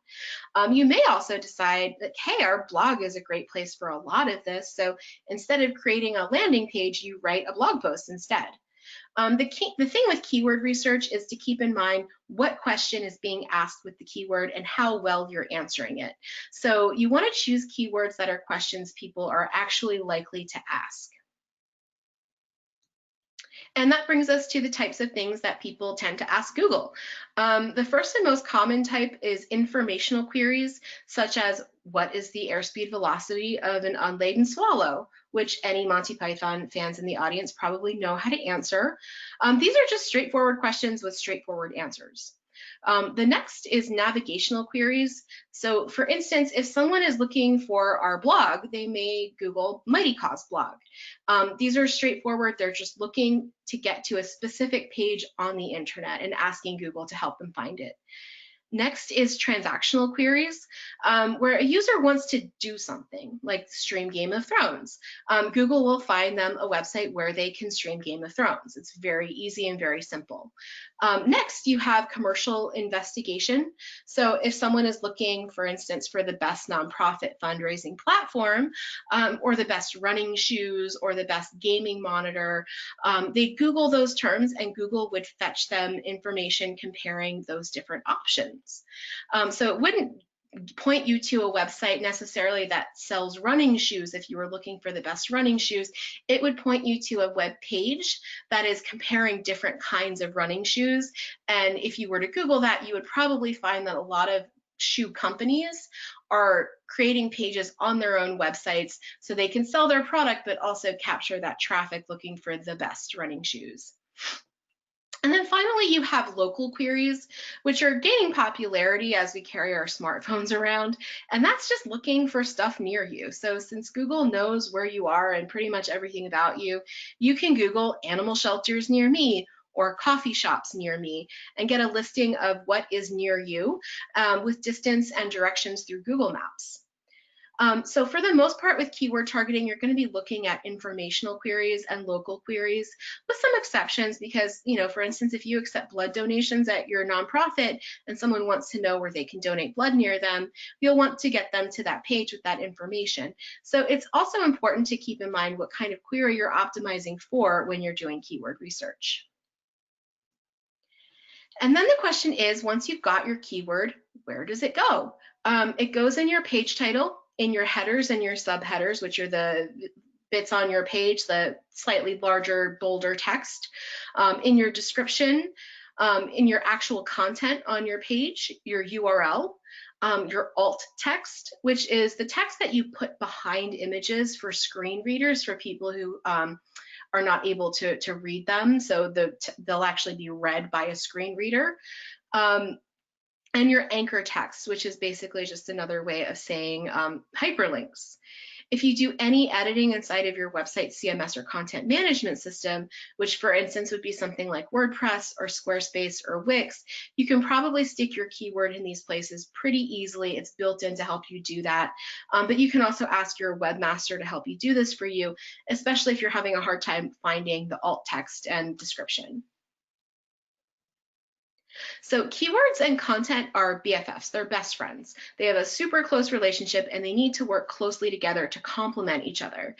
You may also decide that, hey, our blog is a great place for a lot of this. So instead of creating a landing page, you write a blog post instead. The thing with keyword research is to keep in mind what question is being asked with the keyword and how well you're answering it. So you want to choose keywords that are questions people are actually likely to ask. And that brings us to the types of things that people tend to ask Google. The first and most common type is informational queries, such as what is the airspeed velocity of an unladen swallow, which any Monty Python fans in the audience probably know how to answer. These are just straightforward questions with straightforward answers. The next is navigational queries. So for instance, if someone is looking for our blog, they may Google Mighty Cause blog. These are straightforward. They're just looking to get to a specific page on the internet and asking Google to help them find it. Next is transactional queries, where a user wants to do something, like stream Game of Thrones. Google will find them a website where they can stream Game of Thrones. It's very easy and very simple. Next, you have commercial investigation. So if someone is looking, for instance, for the best nonprofit fundraising platform, or the best running shoes, or the best gaming monitor, they Google those terms and Google would fetch them information comparing those different options. So it wouldn't point you to a website necessarily that sells running shoes if you were looking for the best running shoes. It would point you to a web page that is comparing different kinds of running shoes. And if you were to Google that, you would probably find that a lot of shoe companies are creating pages on their own websites so they can sell their product, but also capture that traffic looking for the best running shoes. And then finally, you have local queries, which are gaining popularity as we carry our smartphones around. And that's just looking for stuff near you. So since Google knows where you are and pretty much everything about you, you can Google animal shelters near me or coffee shops near me and get a listing of what is near you with distance and directions through Google Maps. So for the most part with keyword targeting, you're going to be looking at informational queries and local queries with some exceptions because, you know, for instance, if you accept blood donations at your nonprofit and someone wants to know where they can donate blood near them, you'll want to get them to that page with that information. So it's also important to keep in mind what kind of query you're optimizing for when you're doing keyword research. And then the question is, once you've got your keyword, where does it go? It goes in your page title, in your headers and your subheaders, which are the bits on your page, the slightly larger, bolder text, in your description, in your actual content on your page, your URL, your alt text, which is the text that you put behind images for screen readers, for people who are not able to read them. So they'll actually be read by a screen reader. And your anchor text, which is basically just another way of saying hyperlinks. If you do any editing inside of your website CMS or content management system, which for instance would be something like WordPress or Squarespace or Wix, you can probably stick your keyword in these places pretty easily. It's built in to help you do that. But you can also ask your webmaster to help you do this for you, especially if you're having a hard time finding the alt text and description. So keywords and content are BFFs, they're best friends. They have a super close relationship and they need to work closely together to complement each other.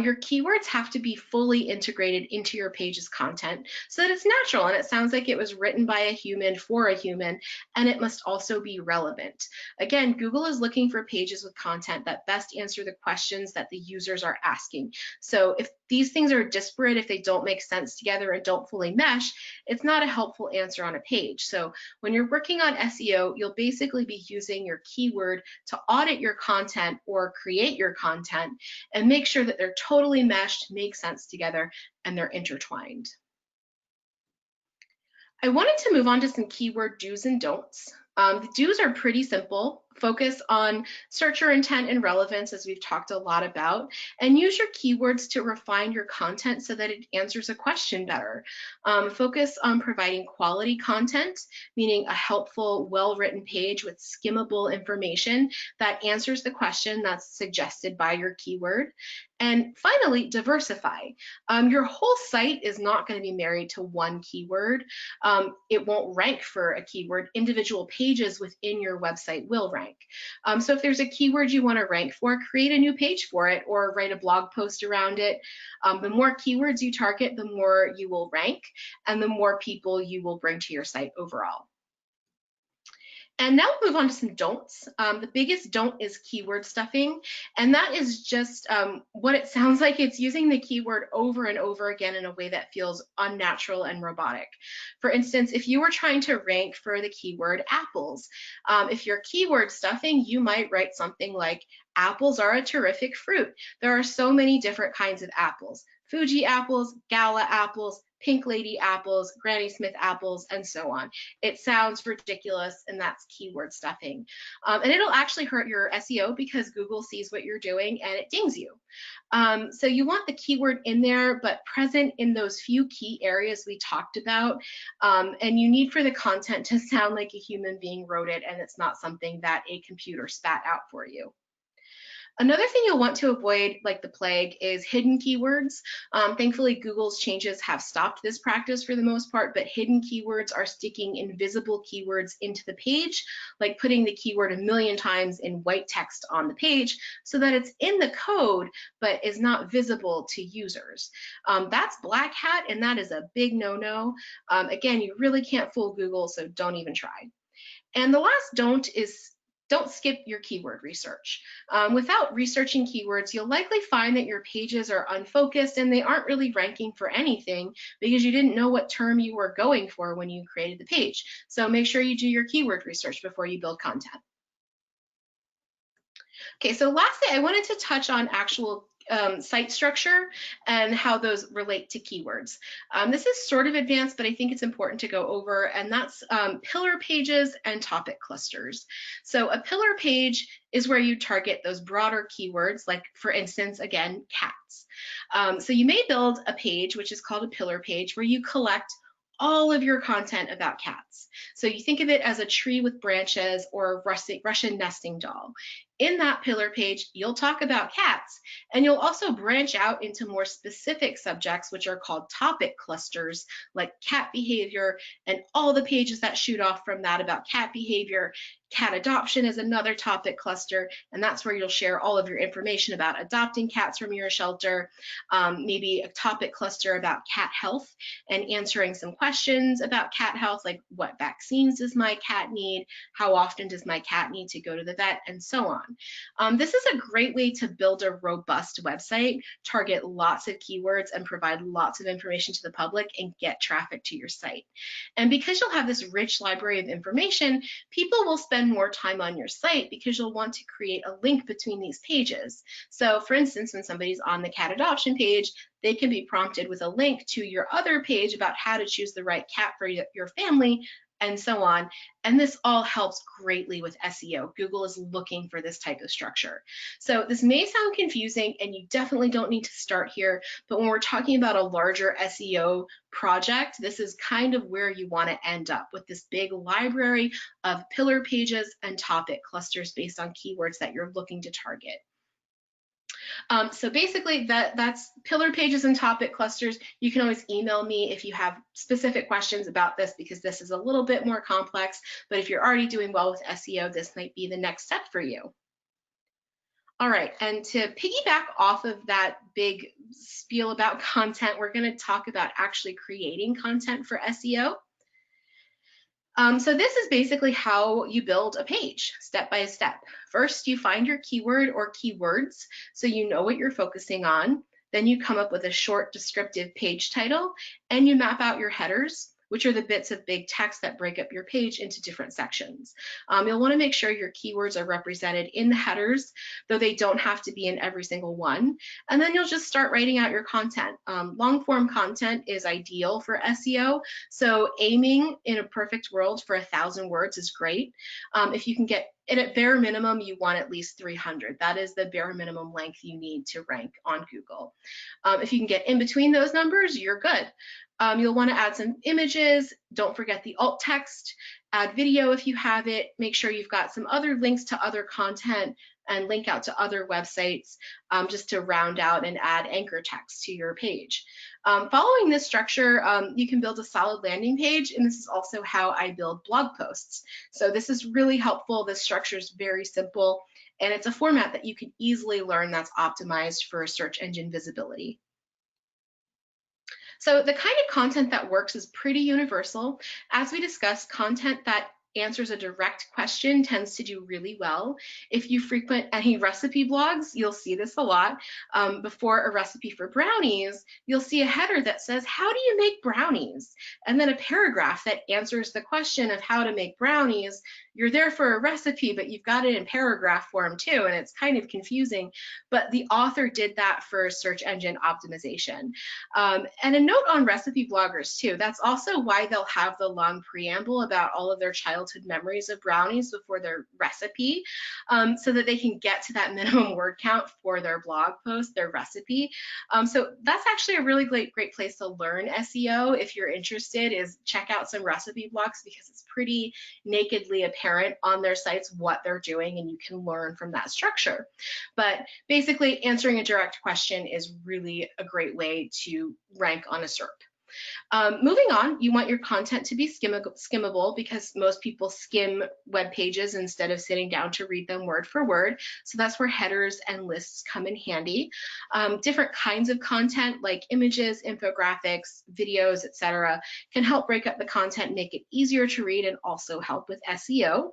Your keywords have to be fully integrated into your page's content so that it's natural and it sounds like it was written by a human for a human, and it must also be relevant. Again, Google is looking for pages with content that best answer the questions that the users are asking. So if these things are disparate, if they don't make sense together and don't fully mesh, it's not a helpful answer on a page. So when you're working on SEO, you'll basically be using your keyword to audit your content or create your content and make sure that they're totally meshed, make sense together, and they're intertwined. I wanted to move on to some keyword do's and don'ts. The do's are pretty simple. Focus on searcher intent and relevance, as we've talked a lot about, and use your keywords to refine your content so that it answers a question better. Focus on providing quality content, meaning a helpful, well-written page with skimmable information that answers the question that's suggested by your keyword. And finally, diversify. Your whole site is not going to be married to one keyword. It won't rank for a keyword. Individual pages within your website will rank. So if there's a keyword you want to rank for, create a new page for it or write a blog post around it. The more keywords you target, the more you will rank and the more people you will bring to your site overall. And now we'll move on to some don'ts. The biggest don't is keyword stuffing, and that is just what it sounds like. It's using the keyword over and over again in a way that feels unnatural and robotic. For instance, if you were trying to rank for the keyword apples, if you're keyword stuffing, you might write something like, apples are a terrific fruit. There are so many different kinds of apples. Fuji apples, Gala apples, Pink Lady apples, Granny Smith apples, and so on. It sounds ridiculous, and that's keyword stuffing. And it'll actually hurt your SEO because Google sees what you're doing and it dings you. So you want the keyword in there, but present in those few key areas we talked about. And you need for the content to sound like a human being wrote it, and it's not something that a computer spat out for you. Another thing you'll want to avoid like the plague is hidden keywords. Thankfully, Google's changes have stopped this practice for the most part, but hidden keywords are sticking invisible keywords into the page, like putting the keyword 1,000,000 times in white text on the page so that it's in the code, but is not visible to users. That's black hat, and that is a big no-no. Again, you really can't fool Google, so don't even try. And the last don't is don't skip your keyword research. Without researching keywords, you'll likely find that your pages are unfocused and they aren't really ranking for anything because you didn't know what term you were going for when you created the page. So make sure you do your keyword research before you build content. Okay, so lastly, I wanted to touch on actual site structure and how those relate to keywords. This is sort of advanced, but I think it's important to go over, and that's pillar pages and topic clusters. So a pillar page is where you target those broader keywords, like for instance, again, cats. So you may build a page, which is called a pillar page, where you collect all of your content about cats. So you think of it as a tree with branches or a Russian nesting doll. In that pillar page, you'll talk about cats, and you'll also branch out into more specific subjects, which are called topic clusters, like cat behavior, and all the pages that shoot off from that about cat behavior Cat adoption is another topic cluster, and that's where you'll share all of your information about adopting cats from your shelter. Maybe a topic cluster about cat health and answering some questions about cat health, like what vaccines does my cat need, how often does my cat need to go to the vet, and so on. This is a great way to build a robust website, target lots of keywords, and provide lots of information to the public and get traffic to your site. And because you'll have this rich library of information, people will spend more time on your site because you'll want to create a link between these pages. So for instance, when somebody's on the cat adoption page, they can be prompted with a link to your other page about how to choose the right cat for your family, and so on. And this all helps greatly with SEO. Google is looking for this type of structure. So this may sound confusing, and you definitely don't need to start here, but when we're talking about a larger SEO project, this is kind of where you want to end up, with this big library of pillar pages and topic clusters based on keywords that you're looking to target. So basically that's pillar pages and topic clusters. You can always email me if you have specific questions about this, because this is a little bit more complex, but if you're already doing well with SEO, this might be the next step for you. All right, and to piggyback off of that big spiel about content, we're going to talk about actually creating content for SEO. So this is basically how you build a page, step by step. First, you find your keyword or keywords, so you know what you're focusing on. Then you come up with a short descriptive page title, and you map out your headers, which are the bits of big text that break up your page into different sections. You'll want to make sure your keywords are represented in the headers, though they don't have to be in every single one. And then you'll just start writing out your content. Long form content is ideal for SEO, so aiming in a perfect world for 1,000 words is great. If you can get it at bare minimum, you want at least 300. That is the bare minimum length you need to rank on Google. If you can get in between those numbers, you're good. You'll want to add some images. Don't forget the alt text. Add video if you have it. Make sure you've got some other links to other content and link out to other websites, just to round out and add anchor text to your page. Following this structure, you can build a solid landing page, and this is also how I build blog posts. So this is really helpful. This structure is very simple, and it's a format that you can easily learn that's optimized for search engine visibility. So the kind of content that works is pretty universal. As we discussed, content that answers a direct question tends to do really well. If you frequent any recipe blogs, you'll see this a lot. Before a recipe for brownies, you'll see a header that says, "How do you make brownies?" And then a paragraph that answers the question of how to make brownies. You're there for a recipe, but you've got it in paragraph form too, and it's kind of confusing. But the author did that for search engine optimization. And a note on recipe bloggers too, that's also why they'll have the long preamble about all of their childhood memories of brownies before their recipe, so that they can get to that minimum word count for their blog post, their recipe. So that's actually a really great place to learn SEO if you're interested, is check out some recipe blogs, because it's pretty nakedly apparent on their sites what they're doing, and you can learn from that structure. But basically, answering a direct question is really a great way to rank on a SERP. Moving on, you want your content to be skimmable, because most people skim web pages instead of sitting down to read them word for word. So that's where headers and lists come in handy. Different kinds of content like images, infographics, videos, etc., can help break up the content, make it easier to read, and also help with SEO.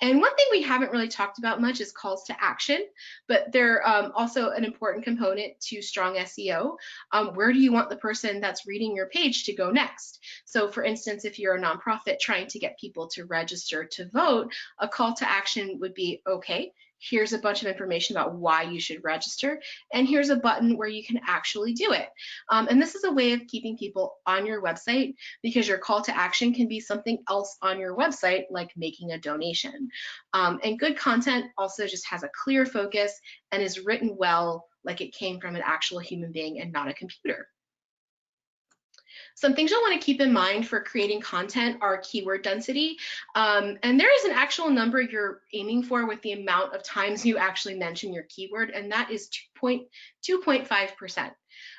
And one thing we haven't really talked about much is calls to action, but they're also an important component to strong SEO. Where do you want the person that's reading your page to go next? So for instance, if you're a nonprofit trying to get people to register to vote, a call to action would be, okay, here's a bunch of information about why you should register, and here's a button where you can actually do it. And this is a way of keeping people on your website, because your call to action can be something else on your website, like making a donation. And good content also just has a clear focus and is written well, like it came from an actual human being and not a computer. Some things you'll want to keep in mind for creating content are keyword density. And there is an actual number you're aiming for with the amount of times you actually mention your keyword, and that is 2.5%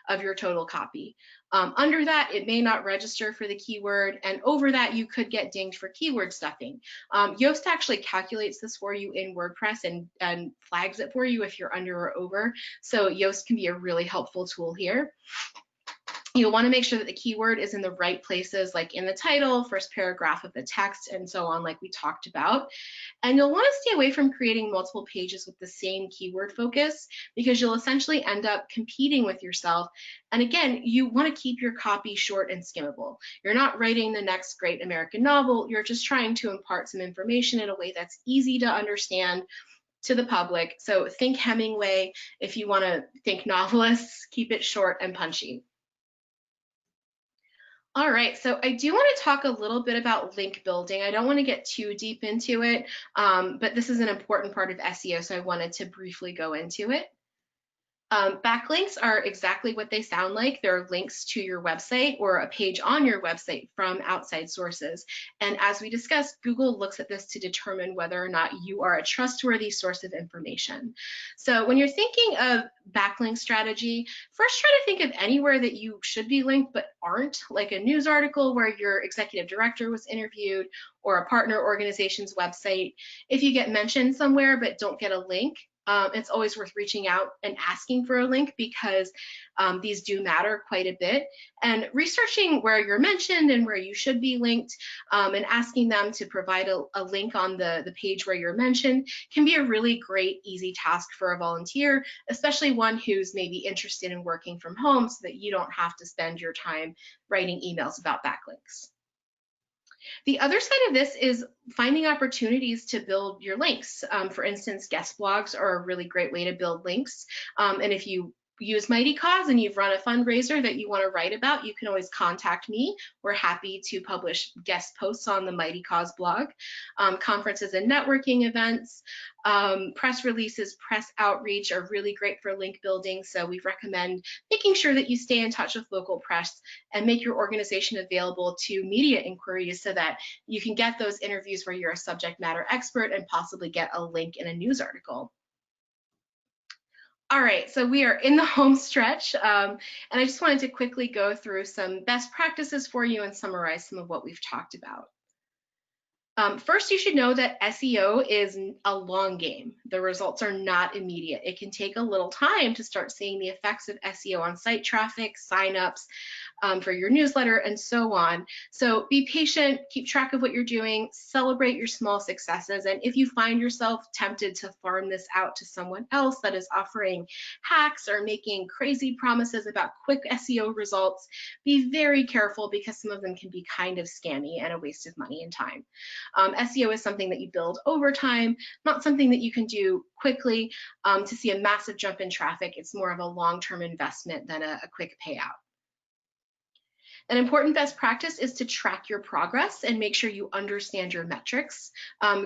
of your total copy. Under that, it may not register for the keyword, and over that, you could get dinged for keyword stuffing. Yoast actually calculates this for you in WordPress and flags it for you if you're under or over. So Yoast can be a really helpful tool here. You'll want to make sure that the keyword is in the right places, like in the title, first paragraph of the text, and so on, like we talked about. And you'll want to stay away from creating multiple pages with the same keyword focus, because you'll essentially end up competing with yourself. And again, you want to keep your copy short and skimmable. You're not writing the next great American novel. You're just trying to impart some information in a way that's easy to understand to the public. So think Hemingway. If you want to think novelists, keep it short and punchy. All right, so I do want to talk a little bit about link building. I don't want to get too deep into it, but this is an important part of SEO, so I wanted to briefly go into it. Backlinks are exactly what they sound like. They're links to your website or a page on your website from outside sources. And as we discussed, Google looks at this to determine whether or not you are a trustworthy source of information. So when you're thinking of backlink strategy, first try to think of anywhere that you should be linked but aren't, like a news article where your executive director was interviewed, or a partner organization's website. If you get mentioned somewhere but don't get a link, it's always worth reaching out and asking for a link, because these do matter quite a bit. And researching where you're mentioned and where you should be linked, and asking them to provide a link on the page where you're mentioned can be a really great, easy task for a volunteer, especially one who's maybe interested in working from home, so that you don't have to spend your time writing emails about backlinks. The other side of this is finding opportunities to build your links. For instance, guest blogs are a really great way to build links. And if you use Mighty Cause and you've run a fundraiser that you want to write about, you can always contact me. We're happy to publish guest posts on the Mighty Cause blog. Conferences and networking events, press releases, press outreach are really great for link building. So we recommend making sure that you stay in touch with local press and make your organization available to media inquiries, so that you can get those interviews where you're a subject matter expert and possibly get a link in a news article. All right, so we are in the home stretch, and I just wanted to quickly go through some best practices for you and summarize some of what we've talked about. First, you should know that SEO is a long game. The results are not immediate. It can take a little time to start seeing the effects of SEO on site traffic, signups, for your newsletter, and so on. So be patient, keep track of what you're doing, celebrate your small successes, and if you find yourself tempted to farm this out to someone else that is offering hacks or making crazy promises about quick SEO results, be very careful, because some of them can be kind of scammy and a waste of money and time. SEO is something that you build over time, not something that you can do quickly to see a massive jump in traffic. It's more of a long-term investment than a quick payout. An important best practice is to track your progress and make sure you understand your metrics.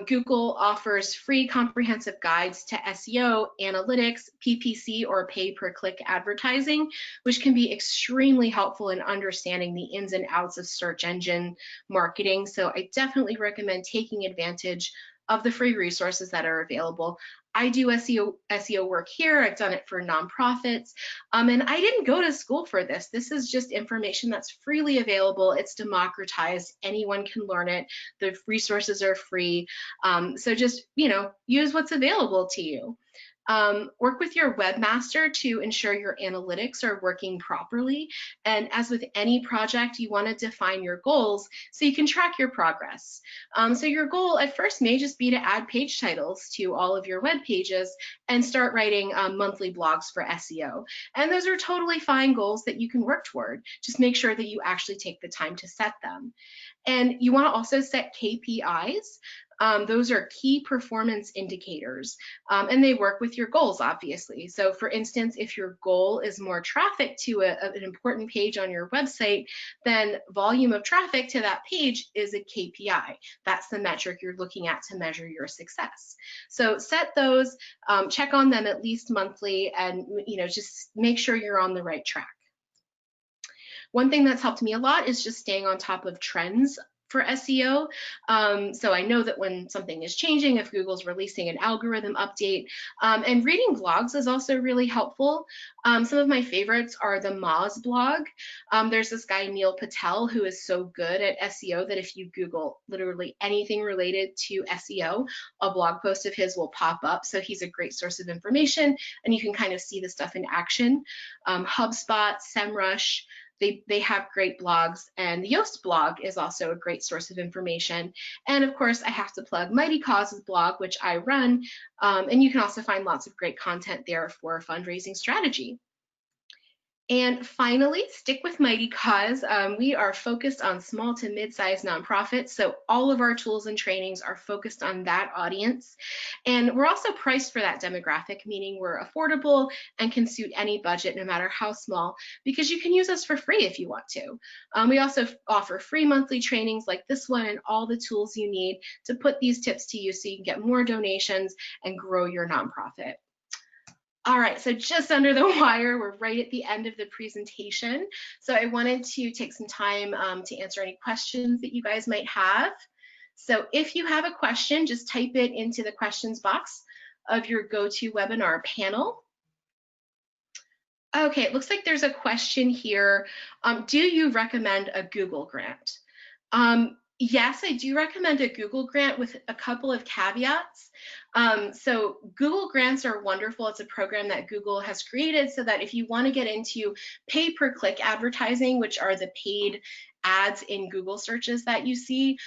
Google offers free comprehensive guides to SEO, analytics, PPC, or pay-per-click advertising, which can be extremely helpful in understanding the ins and outs of search engine marketing. So I definitely recommend taking advantage of the free resources that are available. I do SEO work here. I've done it for nonprofits, and I didn't go to school for this. This is just information that's freely available. It's democratized. Anyone can learn it. The resources are free. So just, use what's available to you. Work with your webmaster to ensure your analytics are working properly. And as with any project, you want to define your goals so you can track your progress. So your goal at first may just be to add page titles to all of your web pages and start writing monthly blogs for SEO. And those are totally fine goals that you can work toward. Just make sure that you actually take the time to set them. And you want to also set KPIs. Those are key performance indicators, and they work with your goals, obviously. So for instance, if your goal is more traffic to an important page on your website, then volume of traffic to that page is a KPI. That's the metric you're looking at to measure your success. So set those, check on them at least monthly, and just make sure you're on the right track. One thing that's helped me a lot is just staying on top of trends for SEO. So I know that when something is changing, if Google's releasing an algorithm update, and reading blogs is also really helpful. Some of my favorites are the Moz blog. There's this guy, Neil Patel, who is so good at SEO that if you Google literally anything related to SEO, a blog post of his will pop up. So he's a great source of information, and you can kind of see the stuff in action. HubSpot, SEMrush, they have great blogs, and the Yoast blog is also a great source of information. And of course, I have to plug Mighty Cause's blog, which I run, and you can also find lots of great content there for fundraising strategy. And finally, stick with Mighty Cause. We are focused on small to mid-sized nonprofits, so all of our tools and trainings are focused on that audience. And we're also priced for that demographic, meaning we're affordable and can suit any budget, no matter how small, because you can use us for free if you want to. We also offer free monthly trainings like this one and all the tools you need to put these tips to use so you can get more donations and grow your nonprofit. All right, so just under the wire, we're right at the end of the presentation. So I wanted to take some time to answer any questions that you guys might have. So if you have a question, just type it into the questions box of your GoToWebinar panel. Okay, it looks like there's a question here. Do you recommend a Google grant? Yes, I do recommend a Google grant with a couple of caveats. So Google grants are wonderful. It's a program that Google has created so that if you want to get into pay-per-click advertising, which are the paid ads in Google searches that you see,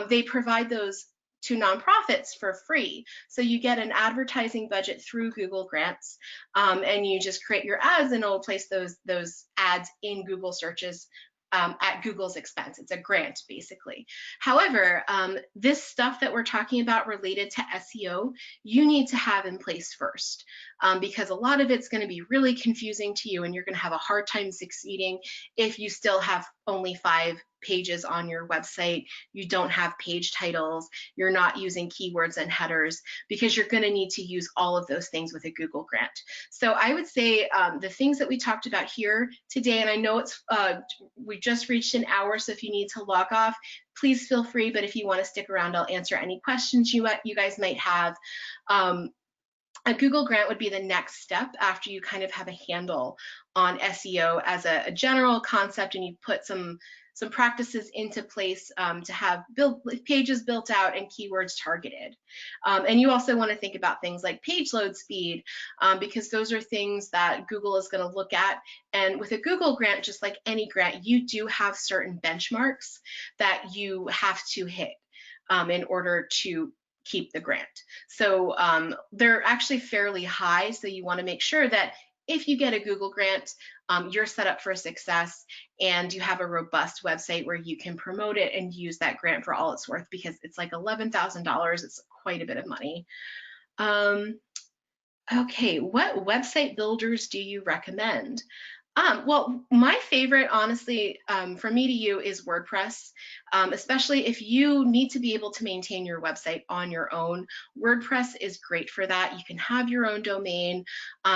they provide those to nonprofits for free. So you get an advertising budget through Google Grants, and you just create your ads and it'll place those ads in Google searches at Google's expense. It's a grant, basically. However, this stuff that we're talking about related to SEO, you need to have in place first, because a lot of it's going to be really confusing to you, and you're going to have a hard time succeeding if you still have only 5 pages on your website, you don't have page titles, you're not using keywords and headers, because you're going to need to use all of those things with a Google grant. So I would say the things that we talked about here today, and I know it's we just reached an hour, so if you need to log off, please feel free, but if you want to stick around, I'll answer any questions you guys might have. A Google grant would be the next step after you kind of have a handle on SEO as a general concept, and you put some practices into place to have pages built out and keywords targeted. And you also want to think about things like page load speed, because those are things that Google is going to look at. And with a Google grant, just like any grant, you do have certain benchmarks that you have to hit in order to keep the grant. So they're actually fairly high, so you want to make sure that if you get a Google grant, you're set up for success and you have a robust website where you can promote it and use that grant for all it's worth, because it's like $11,000. It's quite a bit of money. Okay, what website builders do you recommend? Well, my favorite, honestly, from me to you is WordPress, especially if you need to be able to maintain your website on your own. WordPress is great for that. You can have your own domain.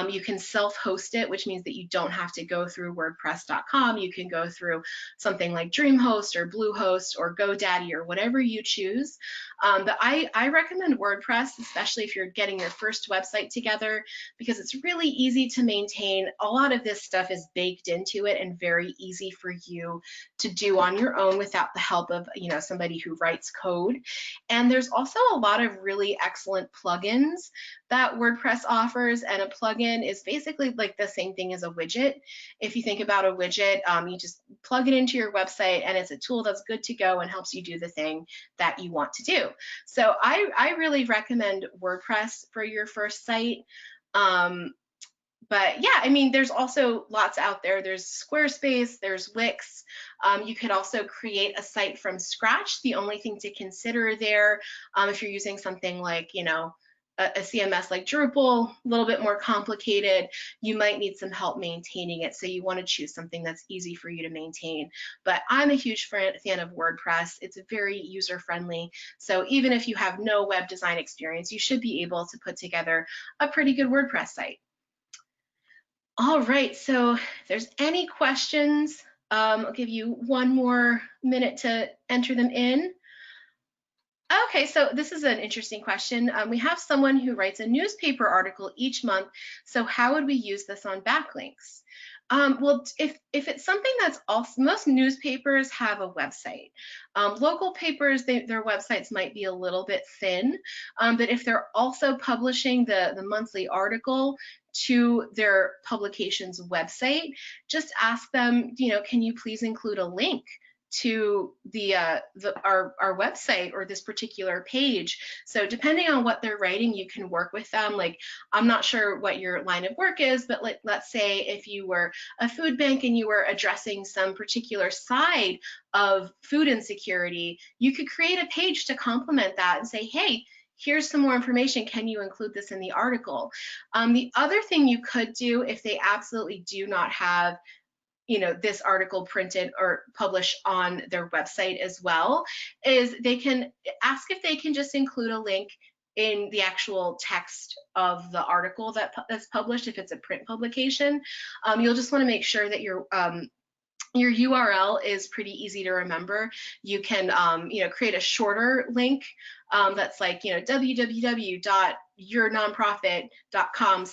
You can self-host it, which means that you don't have to go through WordPress.com. You can go through something like DreamHost or Bluehost or GoDaddy or whatever you choose. But I recommend WordPress, especially if you're getting your first website together, because it's really easy to maintain. A lot of this stuff is baked into it and very easy for you to do on your own without the help of somebody who writes code. And there's also a lot of really excellent plugins that WordPress offers, and a plugin is basically like the same thing as a widget. If you think about a widget, you just plug it into your website and it's a tool that's good to go and helps you do the thing that you want to do. So I really recommend WordPress for your first site. But yeah, I mean, there's also lots out there. There's Squarespace, there's Wix. You could also create a site from scratch. The only thing to consider there, if you're using something like, a CMS like Drupal, a little bit more complicated, you might need some help maintaining it. So you want to choose something that's easy for you to maintain. But I'm a huge fan of WordPress. It's very user-friendly. So even if you have no web design experience, you should be able to put together a pretty good WordPress site. All right, so if there's any questions, I'll give you one more minute to enter them in. Okay, so this is an interesting question. We have someone who writes a newspaper article each month. So how would we use this on backlinks? Well, if it's something that's also, most newspapers have a website. Local papers, their websites might be a little bit thin, but if they're also publishing the monthly article to their publication's website, just ask them, can you please include a link to our website or this particular page. So depending on what they're writing, you can work with them. Like, I'm not sure what your line of work is, but let's say if you were a food bank and you were addressing some particular side of food insecurity, you could create a page to complement that and say, hey, here's some more information. Can you include this in the article? The other thing you could do, if they absolutely do not have this article printed or published on their website as well, is they can ask if they can just include a link in the actual text of the article that's published if it's a print publication. You'll just want to make sure that your URL is pretty easy to remember. You can create a shorter link that's like www.yournonprofit.com/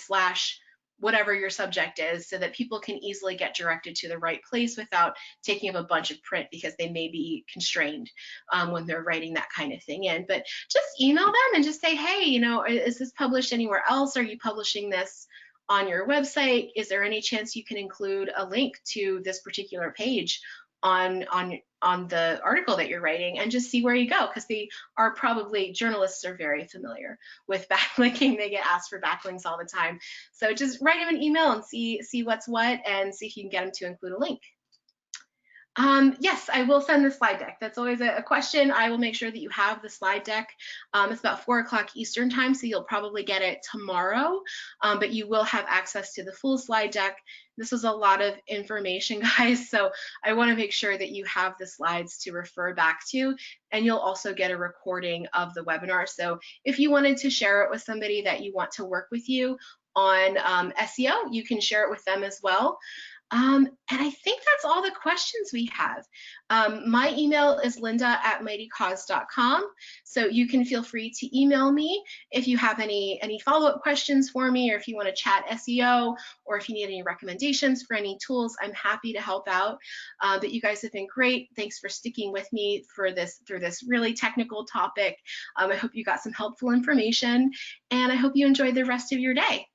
whatever your subject is, so that people can easily get directed to the right place without taking up a bunch of print, because they may be constrained when they're writing that kind of thing in. But just email them and just say, hey, is this published anywhere else? Are you publishing this on your website? Is there any chance you can include a link to this particular page on the article that you're writing, and just see where you go, because journalists are very familiar with backlinking. They get asked for backlinks all the time. So just write them an email and see what's what, and see if you can get them to include a link. Yes, I will send the slide deck. That's always a question. I will make sure that you have the slide deck. It's about 4 o'clock Eastern time, so you'll probably get it tomorrow, but you will have access to the full slide deck. This is a lot of information, guys, so I want to make sure that you have the slides to refer back to, and you'll also get a recording of the webinar. So if you wanted to share it with somebody that you want to work with you on SEO, you can share it with them as well. And I think that's all the questions we have. My email is linda@mightycause.com, so you can feel free to email me if you have any follow-up questions for me, or if you want to chat SEO, or if you need any recommendations for any tools. I'm happy to help out. But you guys have been great. Thanks for sticking with me through this really technical topic. I hope you got some helpful information, and I hope you enjoy the rest of your day.